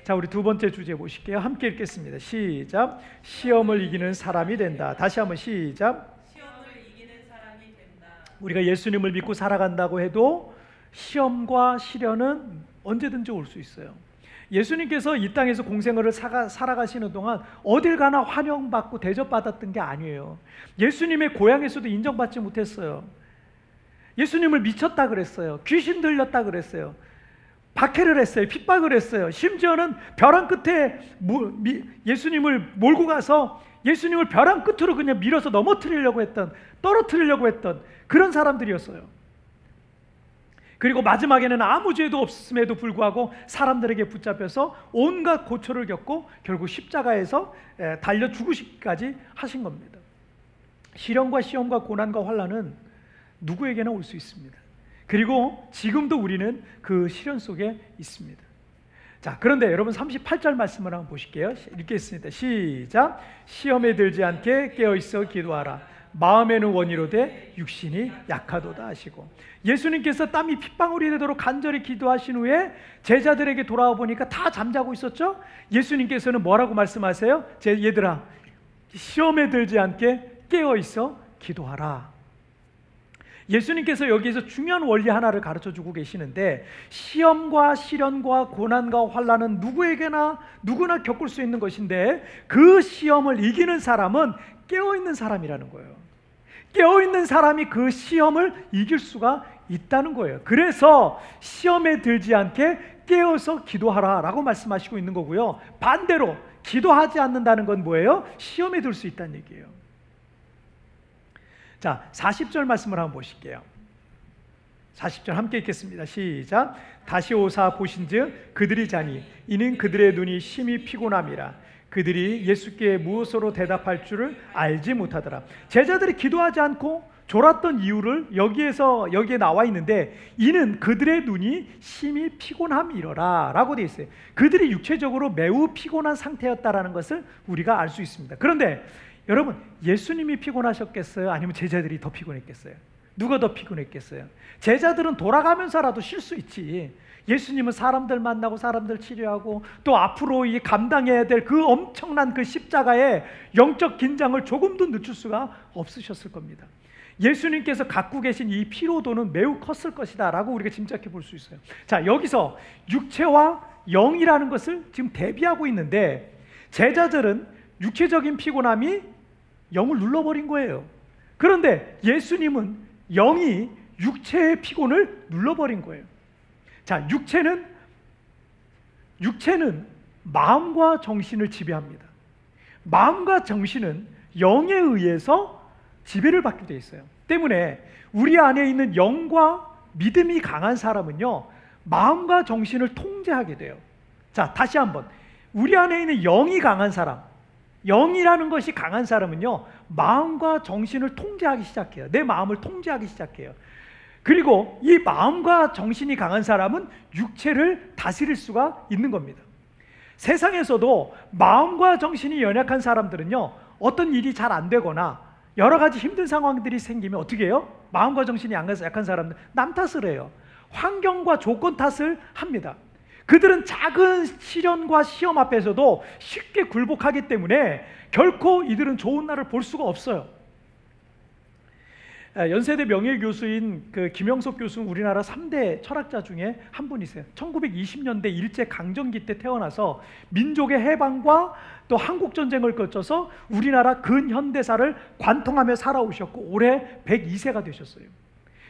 자, 우리 두 번째 주제 보실게요. 함께 읽겠습니다. 시작. 시험을 이기는 사람이 된다. 다시 한번 시작. 시험을 이기는 사람이 된다. 우리가 예수님을 믿고 살아간다고 해도 시험과 시련은 언제든지 올 수 있어요. 예수님께서 이 땅에서 공생애를 살아가시는 동안 어딜 가나 환영받고 대접받았던 게 아니에요. 예수님의 고향에서도 인정받지 못했어요. 예수님을 미쳤다 그랬어요. 귀신 들렸다 그랬어요. 박해를 했어요. 핍박을 했어요. 심지어는 벼랑 끝에 예수님을 몰고 가서 예수님을 벼랑 끝으로 그냥 밀어서 떨어뜨리려고 했던 그런 사람들이었어요. 그리고 마지막에는 아무 죄도 없음에도 불구하고 사람들에게 붙잡혀서 온갖 고초를 겪고 결국 십자가에서 달려 죽으시기까지 하신 겁니다. 시련과 시험과 고난과 환난은 누구에게나 올 수 있습니다. 그리고 지금도 우리는 그 시련 속에 있습니다. 자, 그런데 여러분 38절 말씀을 한번 보실게요. 읽겠습니다. 시작. 시험에 들지 않게 깨어있어 기도하라. 마음에는 원이로되 육신이 약하도다 하시고, 예수님께서 땀이 핏방울이 되도록 간절히 기도하신 후에 제자들에게 돌아와 보니까 다 잠자고 있었죠. 예수님께서는 뭐라고 말씀하세요? 얘들아, 시험에 들지 않게 깨어있어 기도하라. 예수님께서 여기에서 중요한 원리 하나를 가르쳐주고 계시는데, 시험과 시련과 고난과 환난은 누구나 겪을 수 있는 것인데, 그 시험을 이기는 사람은 깨어있는 사람이라는 거예요. 깨어있는 사람이 그 시험을 이길 수가 있다는 거예요. 그래서 시험에 들지 않게 깨어서 기도하라 라고 말씀하시고 있는 거고요, 반대로 기도하지 않는다는 건 뭐예요? 시험에 들 수 있다는 얘기예요. 자, 40절 말씀을 한번 보실게요. 40절 함께 읽겠습니다. 시작. 다시 오사 보신즉 그들이 자니 이는 그들의 눈이 심히 피곤함이라. 그들이 예수께 무엇으로 대답할 줄을 알지 못하더라. 제자들이 기도하지 않고 졸았던 이유를 여기에 나와 있는데, 이는 그들의 눈이 심히 피곤함이러라 라고 되어 있어요. 그들이 육체적으로 매우 피곤한 상태였다라는 것을 우리가 알 수 있습니다. 그런데 여러분, 예수님이 피곤하셨겠어요? 아니면 제자들이 더 피곤했겠어요? 누가 더 피곤했겠어요? 제자들은 돌아가면서라도 쉴 수 있지. 예수님은 사람들 만나고 사람들 치료하고 또 앞으로 이 감당해야 될 그 엄청난 그 십자가의 영적 긴장을 조금도 늦출 수가 없으셨을 겁니다. 예수님께서 갖고 계신 이 피로도는 매우 컸을 것이다 라고 우리가 짐작해 볼 수 있어요. 자, 여기서 육체와 영이라는 것을 지금 대비하고 있는데, 제자들은 육체적인 피곤함이 영을 눌러버린 거예요. 그런데 예수님은 영이 육체의 피곤을 눌러버린 거예요. 자, 육체는 육체는 마음과 정신을 지배합니다. 마음과 정신은 영에 의해서 지배를 받게 돼 있어요. 때문에 우리 안에 있는 영과 믿음이 강한 사람은요, 마음과 정신을 통제하게 돼요. 자, 다시 한번. 우리 안에 있는 영이 강한 사람, 영이라는 것이 강한 사람은요, 마음과 정신을 통제하기 시작해요. 내 마음을 통제하기 시작해요. 그리고 이 마음과 정신이 강한 사람은 육체를 다스릴 수가 있는 겁니다. 세상에서도 마음과 정신이 연약한 사람들은요, 어떤 일이 잘 안 되거나 여러 가지 힘든 상황들이 생기면 어떻게 해요? 마음과 정신이 약한 사람들, 남 탓을 해요. 환경과 조건 탓을 합니다. 그들은 작은 시련과 시험 앞에서도 쉽게 굴복하기 때문에 결코 이들은 좋은 날을 볼 수가 없어요. 연세대 명예교수인 김영석 교수는 우리나라 3대 철학자 중에 한 분이세요. 1920년대 일제강점기 때 태어나서 민족의 해방과 또 한국전쟁을 거쳐서 우리나라 근현대사를 관통하며 살아오셨고 올해 102세가 되셨어요.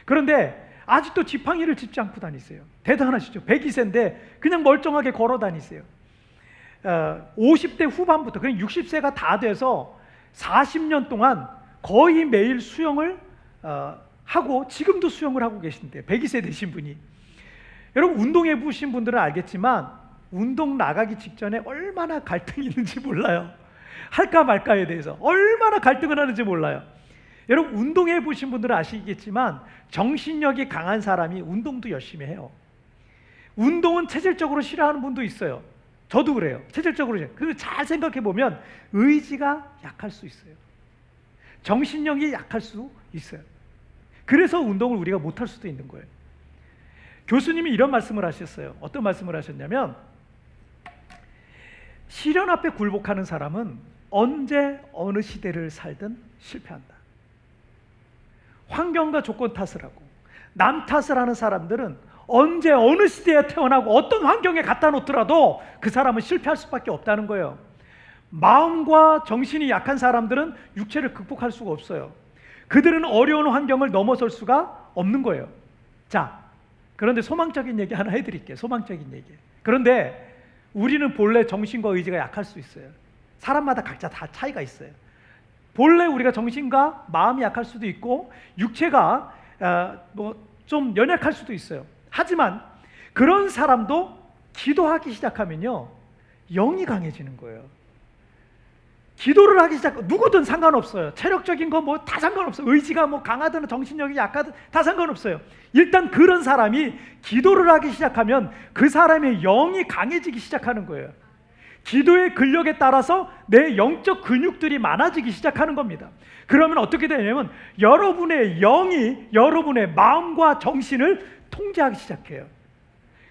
그런데 아직도 지팡이를 짚지 않고 다니세요. 대단하시죠? 102세인데 그냥 멀쩡하게 걸어 다니세요. 50대 후반부터 그냥 60세가 다 돼서 40년 동안 거의 매일 수영을 하고 지금도 수영을 하고 계신데 102세 되신 분이, 여러분 운동해 보신 분들은 알겠지만 운동 나가기 직전에 얼마나 갈등이 있는지 몰라요. 할까 말까에 대해서 얼마나 갈등을 하는지 몰라요. 여러분 운동해 보신 분들은 아시겠지만 정신력이 강한 사람이 운동도 열심히 해요. 운동은 체질적으로 싫어하는 분도 있어요. 저도 그래요. 체질적으로. 그런데 잘 생각해 보면 의지가 약할 수 있어요. 정신력이 약할 수 있어요. 그래서 운동을 우리가 못할 수도 있는 거예요. 교수님이 이런 말씀을 하셨어요. 어떤 말씀을 하셨냐면, 시련 앞에 굴복하는 사람은 언제 어느 시대를 살든 실패한다. 환경과 조건 탓을 하고 남 탓을 하는 사람들은 언제 어느 시대에 태어나고 어떤 환경에 갖다 놓더라도 그 사람은 실패할 수밖에 없다는 거예요. 마음과 정신이 약한 사람들은 육체를 극복할 수가 없어요. 그들은 어려운 환경을 넘어설 수가 없는 거예요. 자, 그런데 소망적인 얘기 하나 해드릴게요. 소망적인 얘기. 그런데 우리는 본래 정신과 의지가 약할 수 있어요. 사람마다 각자 다 차이가 있어요. 본래 우리가 정신과 마음이 약할 수도 있고 육체가 좀 연약할 수도 있어요. 하지만 그런 사람도 기도하기 시작하면요, 영이 강해지는 거예요. 기도를 하기 시작, 누구든 상관없어요. 체력적인 거 뭐 다 상관없어요. 의지가 뭐 강하든 정신력이 약하든 다 상관없어요. 일단 그런 사람이 기도를 하기 시작하면 그 사람의 영이 강해지기 시작하는 거예요. 기도의 근력에 따라서 내 영적 근육들이 많아지기 시작하는 겁니다. 그러면 어떻게 되냐면 여러분의 영이 여러분의 마음과 정신을 통제하기 시작해요.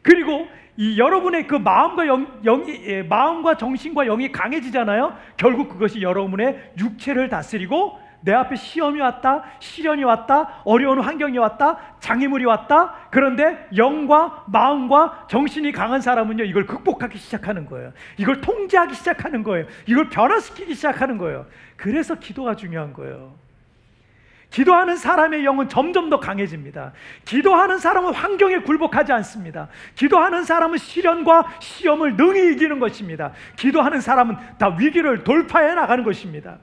그리고 이 여러분의 그 마음과 정신과 영이 강해지잖아요. 결국 그것이 여러분의 육체를 다스리고, 내 앞에 시험이 왔다, 시련이 왔다, 어려운 환경이 왔다, 장애물이 왔다. 그런데 영과 마음과 정신이 강한 사람은요, 이걸 극복하기 시작하는 거예요. 이걸 통제하기 시작하는 거예요. 이걸 변화시키기 시작하는 거예요. 그래서 기도가 중요한 거예요. 기도하는 사람의 영은 점점 더 강해집니다. 기도하는 사람은 환경에 굴복하지 않습니다. 기도하는 사람은 시련과 시험을 능히 이기는 것입니다. 기도하는 사람은 다 위기를 돌파해 나가는 것입니다.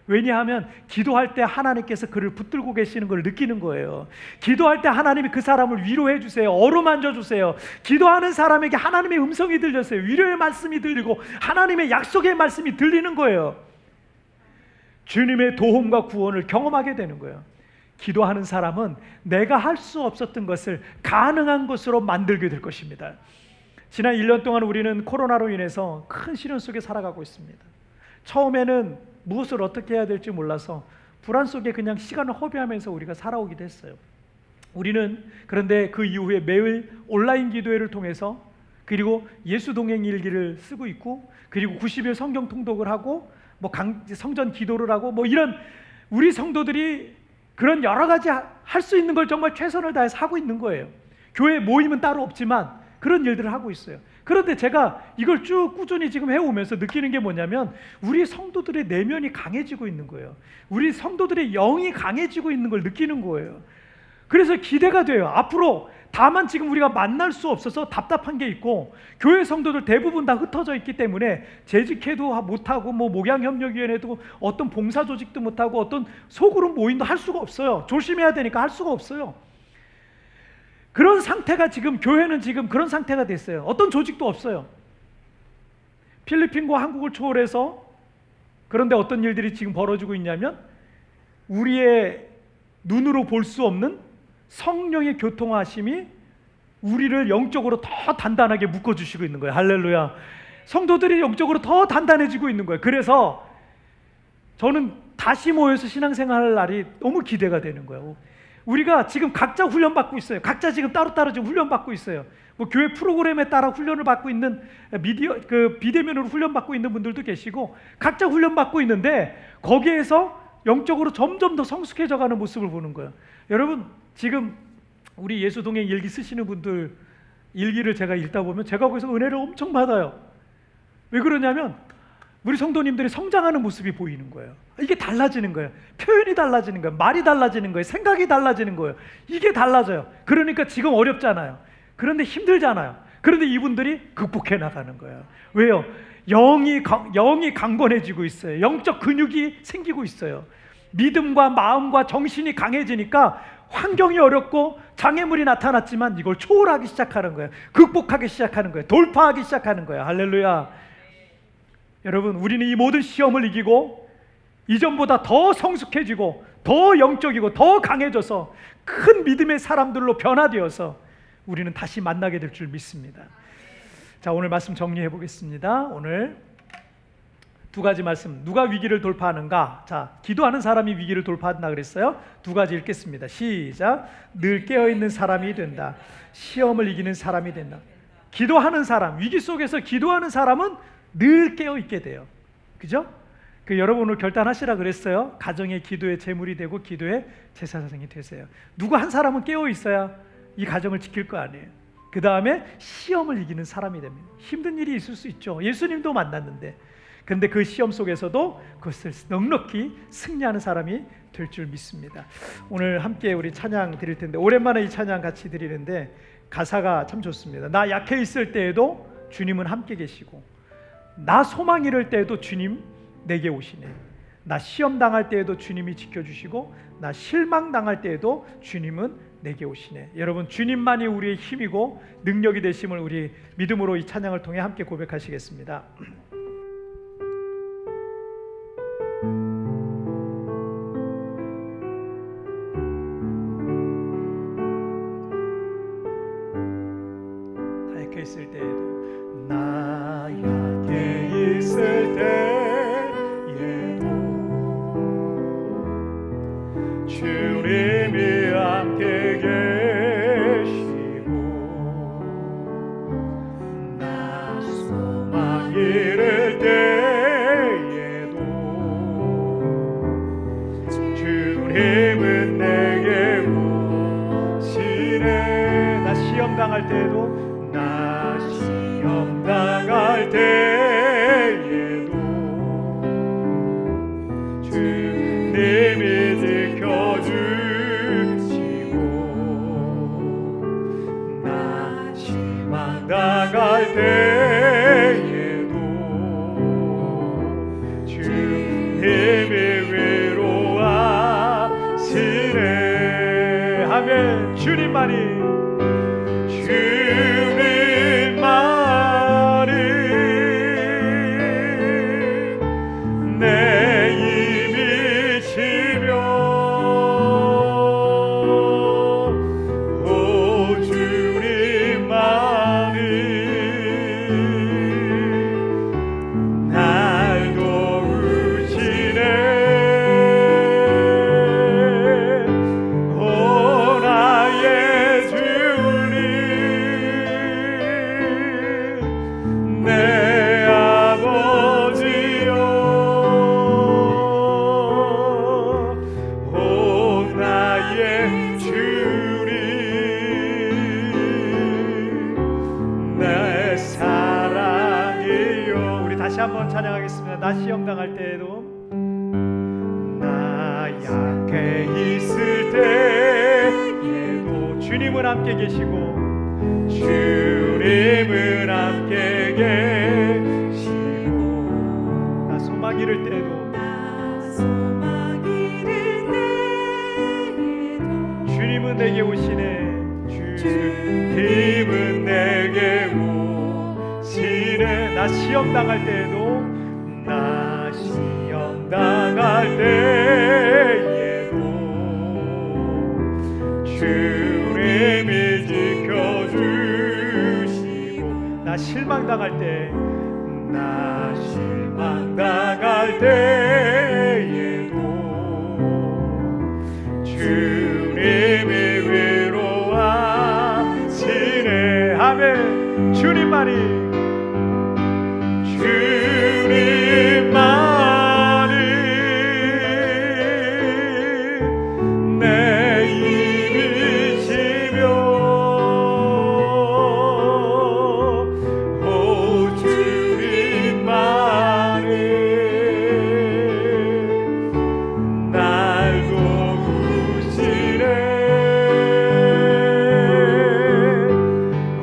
왜냐하면 기도할 때 하나님께서 그를 붙들고 계시는 걸 느끼는 거예요. 기도할 때 하나님이 그 사람을 위로해 주세요. 어루만져 주세요. 기도하는 사람에게 하나님의 음성이 들렸어요. 위로의 말씀이 들리고 하나님의 약속의 말씀이 들리는 거예요. 주님의 도움과 구원을 경험하게 되는 거예요. 기도하는 사람은 내가 할 수 없었던 것을 가능한 것으로 만들게 될 것입니다. 지난 1년 동안 우리는 코로나로 인해서 큰 시련 속에 살아가고 있습니다. 처음에는 무엇을 어떻게 해야 될지 몰라서 불안 속에 그냥 시간을 허비하면서 우리가 살아오기도 했어요. 우리는 그런데 그 이후에 매일 온라인 기도회를 통해서, 그리고 예수 동행 일기를 쓰고 있고, 그리고 90일 성경 통독을 하고, 성전 기도를 하고, 이런 우리 성도들이 그런 여러 가지 할 수 있는 걸 정말 최선을 다해서 하고 있는 거예요. 교회 모임은 따로 없지만 그런 일들을 하고 있어요. 그런데 제가 이걸 쭉 꾸준히 지금 해오면서 느끼는 게 뭐냐면, 우리 성도들의 내면이 강해지고 있는 거예요. 우리 성도들의 영이 강해지고 있는 걸 느끼는 거예요. 그래서 기대가 돼요. 앞으로 다만 지금 우리가 만날 수 없어서 답답한 게 있고, 교회 성도들 대부분 다 흩어져 있기 때문에 재직회도 못하고, 뭐 목양협력위원회도 어떤 봉사 조직도 못하고, 어떤 소그룹 모임도 할 수가 없어요. 조심해야 되니까 할 수가 없어요. 그런 상태가 지금, 교회는 지금 그런 상태가 됐어요. 어떤 조직도 없어요. 필리핀과 한국을 초월해서, 그런데 어떤 일들이 지금 벌어지고 있냐면, 우리의 눈으로 볼 수 없는 성령의 교통하심이 우리를 영적으로 더 단단하게 묶어주시고 있는 거예요. 할렐루야. 성도들이 영적으로 더 단단해지고 있는 거예요. 그래서 저는 다시 모여서 신앙생활할 날이 너무 기대가 되는 거예요. 우리가 지금 각자 훈련받고 있어요. 각자 지금 따로따로 지금 훈련받고 있어요. 뭐 교회 프로그램에 따라 훈련을 받고 있는 비대면으로 훈련받고 있는 분들도 계시고, 각자 훈련받고 있는데 거기에서 영적으로 점점 더 성숙해져가는 모습을 보는 거예요. 여러분, 지금 우리 예수동행 일기 쓰시는 분들 일기를 제가 읽다 보면 제가 거기서 은혜를 엄청 받아요. 왜 그러냐면 우리 성도님들이 성장하는 모습이 보이는 거예요. 이게 달라지는 거예요. 표현이 달라지는 거예요. 말이 달라지는 거예요. 생각이 달라지는 거예요. 이게 달라져요. 그러니까 지금 어렵잖아요. 그런데 힘들잖아요. 그런데 이분들이 극복해 나가는 거예요. 왜요? 영이 강건해지고 있어요. 영적 근육이 생기고 있어요. 믿음과 마음과 정신이 강해지니까 환경이 어렵고 장애물이 나타났지만 이걸 초월하기 시작하는 거예요. 극복하기 시작하는 거예요. 돌파하기 시작하는 거예요. 할렐루야. 여러분, 우리는 이 모든 시험을 이기고 이전보다 더 성숙해지고 더 영적이고 더 강해져서 큰 믿음의 사람들로 변화되어서 우리는 다시 만나게 될 줄 믿습니다. 자, 오늘 말씀 정리해 보겠습니다. 오늘 두 가지 말씀. 누가 위기를 돌파하는가? 자, 기도하는 사람이 위기를 돌파한다 그랬어요. 두 가지 읽겠습니다. 시작. 늘 깨어있는 사람이 된다. 시험을 이기는 사람이 된다. 기도하는 사람, 위기 속에서 기도하는 사람은 늘 깨어있게 돼요. 그죠? 여러분 오늘 결단하시라 그랬어요. 가정의 기도의 제물이 되고 기도의 제사장이 되세요. 누구 한 사람은 깨어있어야 이 가정을 지킬 거 아니에요. 그 다음에 시험을 이기는 사람이 됩니다. 힘든 일이 있을 수 있죠. 예수님도 만났는데, 근데 그 시험 속에서도 그것을 넉넉히 승리하는 사람이 될 줄 믿습니다. 오늘 함께 우리 찬양 드릴 텐데, 오랜만에 이 찬양 같이 드리는데 가사가 참 좋습니다. 나 약해 있을 때에도 주님은 함께 계시고, 나 소망 잃을 때에도 주님 내게 오시네. 나 시험 당할 때에도 주님이 지켜주시고, 나 실망 당할 때에도 주님은 내게 오시네. 여러분, 주님만이 우리의 힘이고 능력이 되심을 우리 믿음으로 이 찬양을 통해 함께 고백하시겠습니다. 약해 있을 때에도, 나 약해 있을 때에도 주님이 함께 계시고, 나 소망 잃을 때에도 주님은 내게 오시네. 나 시험 당할 때에도, 나 시험 당할 때에도 주님이 지켜주시고, 나 실망 당할 때에도 주님이 위로하시네. 아멘. 주님만이 내 힘이시며, 오 주님만이 날 도우시네. 오 나의 주 주님은 함께 계시고 주님은 함께 계시고 나 소망 잃을 때에도 주님은 내게 오시네 주님은 내게 오시네 나 시험 당할 때에도 나 시험 당할 때에도 주님이 지켜주시고 나 실망 당할 때 나 실망 당할 때에도 주님이 위로하시네 아멘 주님만이 내 힘이시며 오 주님만이 날 도우시네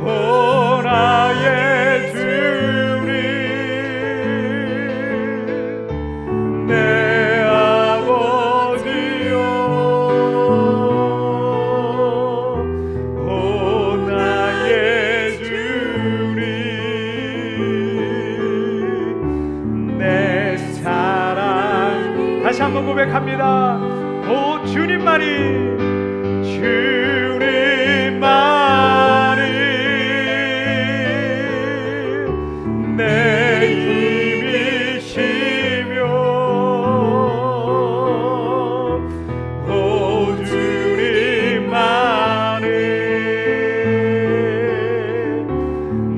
오 나의 주님 내 아버지여 오 나의 주님 내 사랑 다시 한번 고백합니다 오 주님만이 주님만이 내 힘이시며 오 주님만이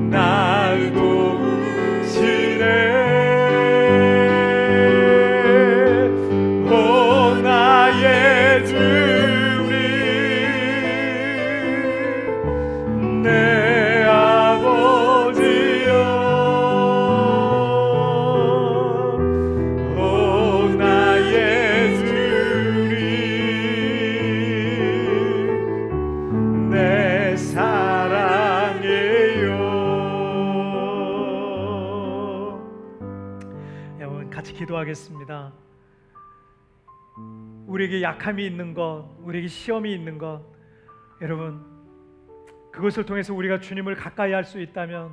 날 도우시네 오 나의 주님 내 아버지여 오 나의 주님 내 사랑이요 여러분 같이 기도하겠습니다 우리에게 약함이 있는 것 우리에게 시험이 있는 것 여러분 그것을 통해서 우리가 주님을 가까이 할 수 있다면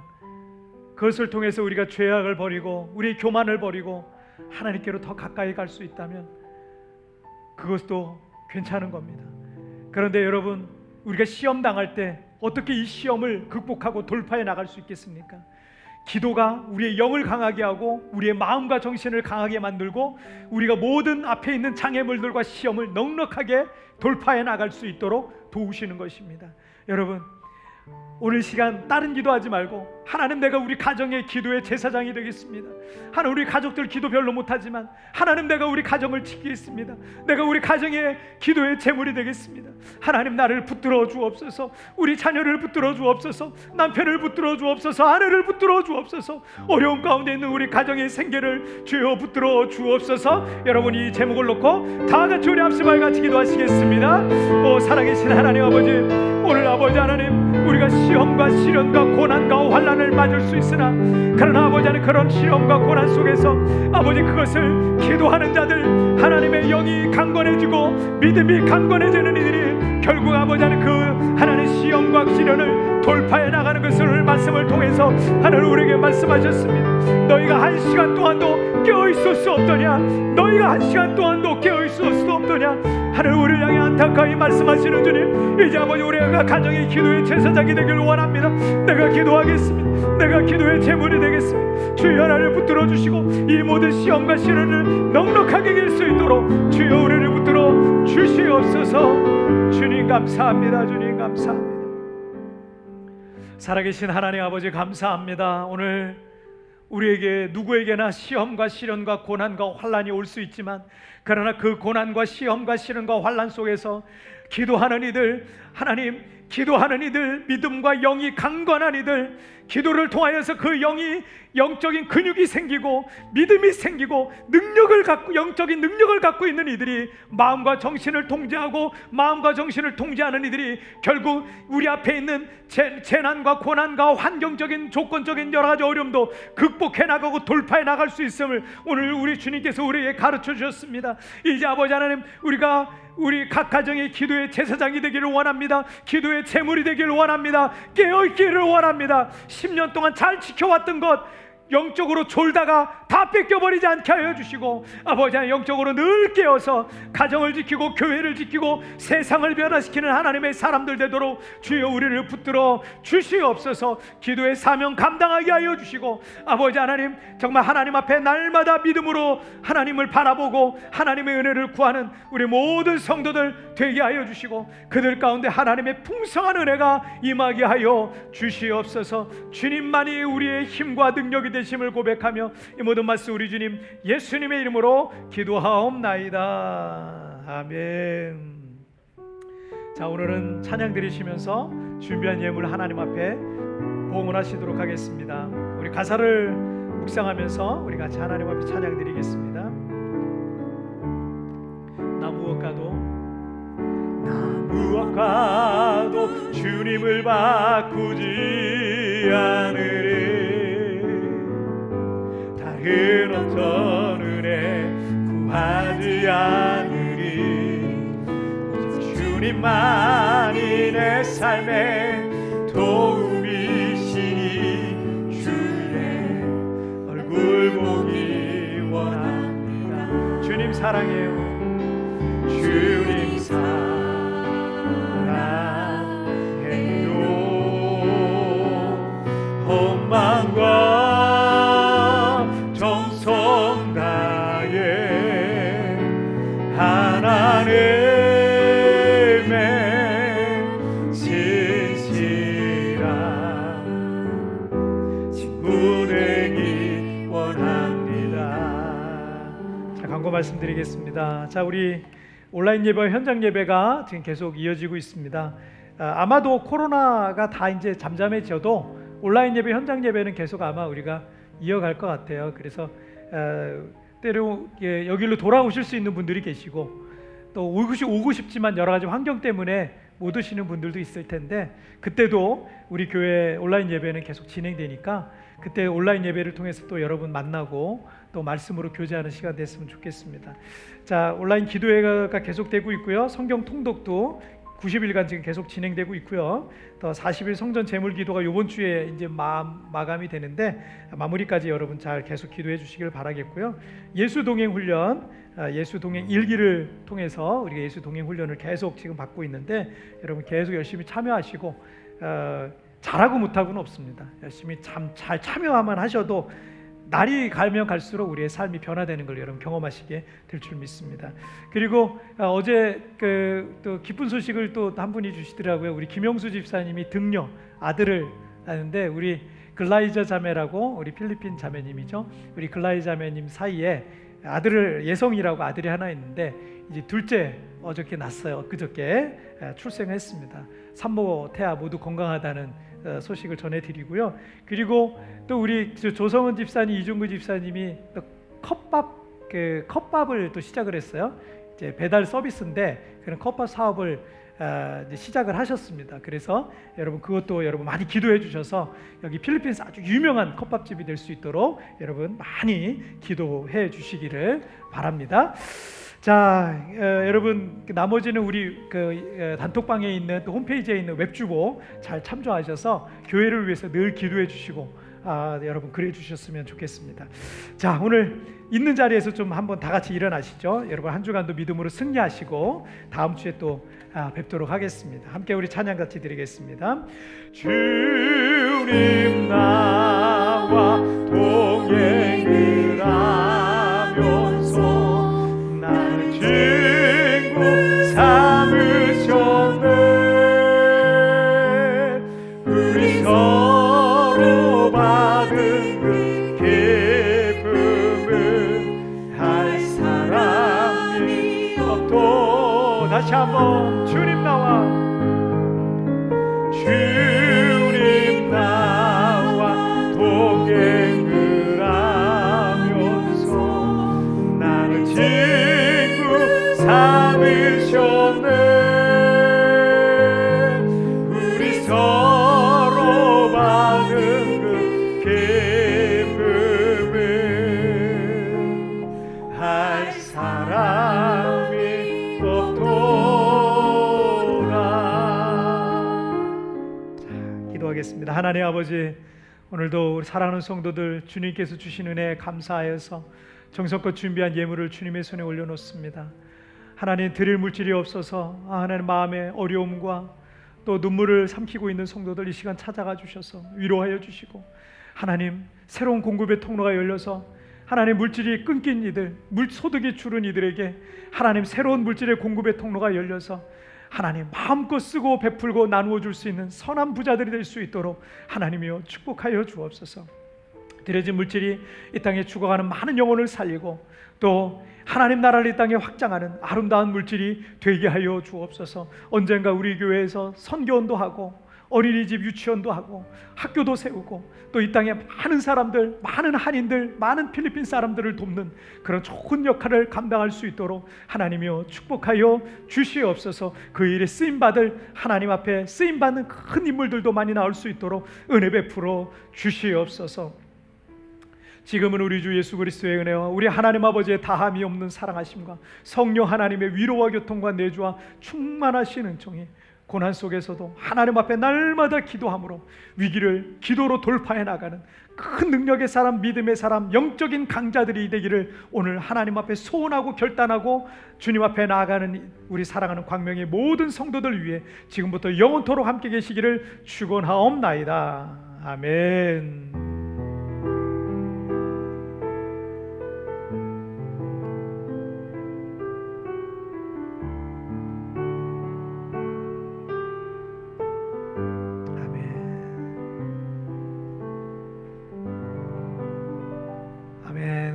그것을 통해서 우리가 죄악을 버리고 우리의 교만을 버리고 하나님께로 더 가까이 갈 수 있다면 그것도 괜찮은 겁니다. 그런데 여러분 우리가 시험 당할 때 어떻게 이 시험을 극복하고 돌파해 나갈 수 있겠습니까? 기도가 우리의 영을 강하게 하고 우리의 마음과 정신을 강하게 만들고 우리가 모든 앞에 있는 장애물들과 시험을 넉넉하게 돌파해 나갈 수 있도록 도우시는 것입니다. 여러분 오늘 시간 다른 기도하지 말고 하나님 내가 우리 가정의 기도의 제사장이 되겠습니다. 하나님 우리 가족들 기도 별로 못하지만 하나님 내가 우리 가정을 지키겠습니다. 내가 우리 가정의 기도의 제물이 되겠습니다. 하나님 나를 붙들어 주옵소서. 우리 자녀를 붙들어 주옵소서. 남편을 붙들어 주옵소서. 아내를 붙들어 주옵소서. 어려움 가운데 있는 우리 가정의 생계를 주여 붙들어 주옵소서. 여러분 이 제목을 놓고 다 같이 우리 앞서발 같이 기도하시겠습니다. 오 살아계신 하나님 아버지 오늘 아버지 하나님 우리가 시험과 시련과 고난과 환난을 맞을 수 있으나 그러나 아버지 하나님 그런 시험과 고난 속에서 아버지 그것을 기도하는 자들 하나님의 영이 강건해지고 믿음이 강건해지는 이들이 결국 아버지 하나님 그 하나님의 시험과 시련을 돌파해 나가는 것을 말씀을 통해서 하나님 우리에게 말씀하셨습니다. 너희가 한 시간 동안도 깨어있을 수 없더냐 너희가 한 시간 동안도 깨어있을 수 없더냐 하나님 우리를 향해 안타까이 말씀하시는 주님 이제 아버지 우리가 가정의 기도의 제사장이 되기를 원합니다. 내가 기도하겠습니다. 내가 기도의 제물이 되겠습니다. 주여 하나님을 붙들어 주시고 이 모든 시험과 시련을 넉넉하게 이길 수 있도록 주여 우리를 붙들어 주시옵소서. 주님 감사합니다. 주님 감사합니다. 살아계신 하나님 아버지 감사합니다. 오늘 우리에게 누구에게나 시험과 시련과 고난과 환난이 올 수 있지만 그러나 그 고난과 시험과 시련과 환난 속에서 기도하는 이들, 하나님, 기도하는 이들, 믿음과 영이 강건한 이들, 기도를 통하여서 그 영이 영적인 근육이 생기고 믿음이 생기고 능력을 갖고, 영적인 능력을 갖고 있는 이들이 마음과 정신을 통제하고 마음과 정신을 통제하는 이들이 결국 우리 앞에 있는 재난과 고난과 환경적인 조건적인 여러 가지 어려움도 극복해 나가고 돌파해 나갈 수 있음을 오늘 우리 주님께서 우리에게 가르쳐 주셨습니다. 이제 아버지 하나님, 우리 각 가정의 기도의 제사장이 되기를 원합니다. 기도의 제물이 되기를 원합니다. 깨어있기를 원합니다. 10년 동안 잘 지켜왔던 것 영적으로 졸다가 다 뺏겨버리지 않게 하여 주시고, 아버지 하나님, 영적으로 늘 깨어서 가정을 지키고 교회를 지키고 세상을 변화시키는 하나님의 사람들 되도록 주여 우리를 붙들어 주시옵소서. 기도의 사명 감당하게 하여 주시고, 아버지 하나님, 정말 하나님 앞에 날마다 믿음으로 하나님을 바라보고 하나님의 은혜를 구하는 우리 모든 성도들 되게 하여 주시고, 그들 가운데 하나님의 풍성한 은혜가 임하게 하여 주시옵소서. 주님만이 우리의 힘과 능력이 되심을 고백하며 이 모든 말씀 우리 주님 예수님의 이름으로 기도하옵나이다. 아멘. 자, 오늘은 찬양 드리시면서 준비한 예물 하나님 앞에 봉헌하시도록 하겠습니다. 우리 가사를 묵상하면서 우리 같이 하나님 앞에 찬양 드리겠습니다. 나 무엇 가도 주님을 바꾸지 않으리. 다른 어떤 은혜 구하지 않으리. 오직 주님만이 내 삶의 도움이시니 주의 얼굴 보기 원합니다. 주님 사랑해요. 주님 사랑해요. 원망과 말씀드리겠습니다. 자, 우리 온라인 예배와 현장 예배가 지금 계속 이어지고 있습니다. 아마도 코로나가 다 이제 잠잠해져도 온라인 예배, 현장 예배는 계속 아마 우리가 이어갈 것 같아요. 그래서 때로 여기로 돌아오실 수 있는 분들이 계시고, 또 오고 싶지만 여러 가지 환경 때문에 못 오시는 분들도 있을 텐데, 그때도 우리 교회 온라인 예배는 계속 진행되니까 그때 온라인 예배를 통해서 또 여러분 만나고 또 말씀으로 교제하는 시간 됐으면 좋겠습니다. 자, 온라인 기도회가 계속되고 있고요. 성경 통독도 90일간 지금 계속 진행되고 있고요. 또 40일 성전 제물 기도가 이번 주에 이제 마감이 되는데 마무리까지 여러분 잘 계속 기도해 주시길 바라겠고요. 예수 동행 훈련, 예수 동행 일기를 통해서 우리가 예수 동행 훈련을 계속 지금 받고 있는데, 여러분 계속 열심히 참여하시고, 잘하고 못하고는 없습니다. 열심히 잘 참여만 하셔도 날이 가면 갈수록 우리의 삶이 변화되는 걸 여러분 경험하시게 될 줄 믿습니다. 그리고 어제 또 기쁜 소식을 또 한 분이 주시더라고요. 우리 김영수 집사님이 등려 아들을 낳는데, 우리 글라이자 자매라고 우리 필리핀 자매님이죠. 우리 글라이자 자매님 사이에 아들을, 예성이라고 아들이 하나 있는데 이제 둘째 어저께 낳았어요. 그저께 출생했습니다. 산모 태아 모두 건강하다는 소식을 전해드리고요. 그리고 또 우리 조성은 집사님, 이종구 집사님이 또 컵밥을 또 시작을 했어요. 이제 배달 서비스인데 그런 컵밥 사업을 이제 시작을 하셨습니다. 그래서 여러분 그것도 여러분 많이 기도해 주셔서 여기 필리핀에서 아주 유명한 컵밥집이 될 수 있도록 여러분 많이 기도해 주시기를 바랍니다. 자, 여러분 나머지는 우리 단톡방에 있는 또 홈페이지에 있는 웹주보 잘 참조하셔서 교회를 위해서 늘 기도해 주시고 여러분 그래 주셨으면 좋겠습니다. 자, 오늘 있는 자리에서 좀 한번 다 같이 일어나시죠. 여러분 한 주간도 믿음으로 승리하시고 다음 주에 또 뵙도록 하겠습니다. 함께 우리 찬양 같이 드리겠습니다. 주님 나와 동행을 하면서 친구 삼으셨네. 우리 서로 받은 그 기쁨을 할 사람이 없도. 다시 다시 한번 주님 나와 동행을 하면서 나를 친구 삼으셨네. 우리 서로 받은 그 기쁨은 할 사람이 없도다. 자, 기도하겠습니다. 하나님 아버지, 오늘도 우리 사랑하는 성도들 주님께서 주신 은혜에 감사하여서 정성껏 준비한 예물을 주님의 손에 올려놓습니다. 하나님, 드릴 물질이 없어서 하나님 마음의 어려움과 또 눈물을 삼키고 있는 성도들 이 시간 찾아가 주셔서 위로하여 주시고, 하나님 새로운 공급의 통로가 열려서 하나님 물질이 끊긴 이들, 소득이 줄은 이들에게 하나님 새로운 물질의 공급의 통로가 열려서 하나님 마음껏 쓰고 베풀고 나누어 줄 수 있는 선한 부자들이 될 수 있도록 하나님이여 축복하여 주옵소서. 들여진 물질이 이 땅에 죽어가는 많은 영혼을 살리고 또 하나님 나라를 이 땅에 확장하는 아름다운 물질이 되게 하여 주옵소서. 언젠가 우리 교회에서 선교원도 하고 어린이집 유치원도 하고 학교도 세우고 또 이 땅에 많은 사람들, 많은 한인들, 많은 필리핀 사람들을 돕는 그런 좋은 역할을 감당할 수 있도록 하나님이여 축복하여 주시옵소서. 그 일에 쓰임받을 하나님 앞에 쓰임받는 큰 인물들도 많이 나올 수 있도록 은혜 베풀어 주시옵소서. 지금은 우리 주 예수 그리스도의 은혜와 우리 하나님 아버지의 다함이 없는 사랑하심과 성령 하나님의 위로와 교통과 내주와 충만하신 은총이 고난 속에서도 하나님 앞에 날마다 기도함으로 위기를 기도로 돌파해 나가는 큰 능력의 사람, 믿음의 사람, 영적인 강자들이 되기를 오늘 하나님 앞에 소원하고 결단하고 주님 앞에 나아가는 우리 사랑하는 광명의 모든 성도들 위해 지금부터 영원토록 함께 계시기를 축원하옵나이다. 아멘.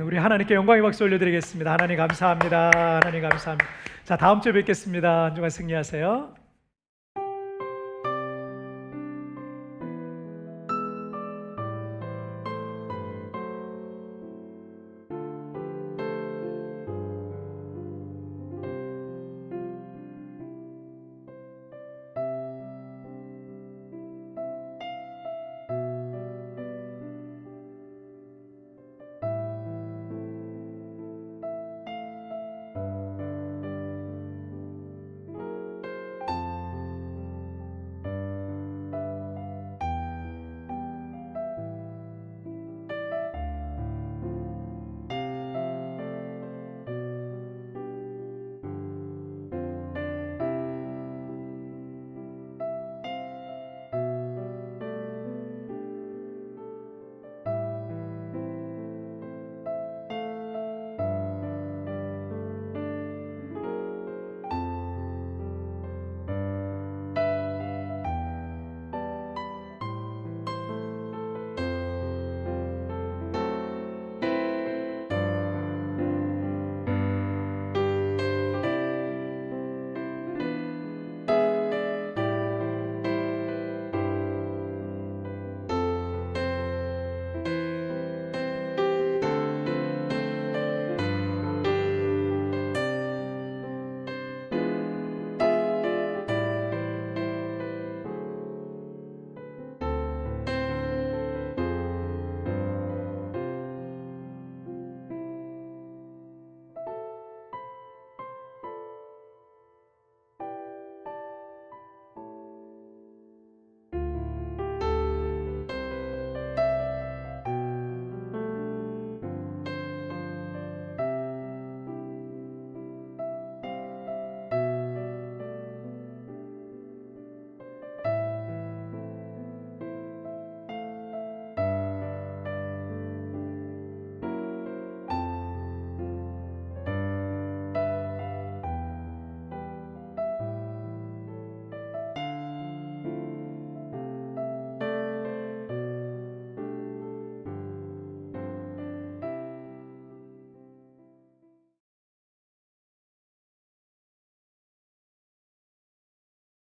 우리 하나님께 영광의 박수 올려드리겠습니다. 하나님 감사합니다. 하나님 감사합니다. 자, 다음 주에 뵙겠습니다. 한 주간 승리하세요.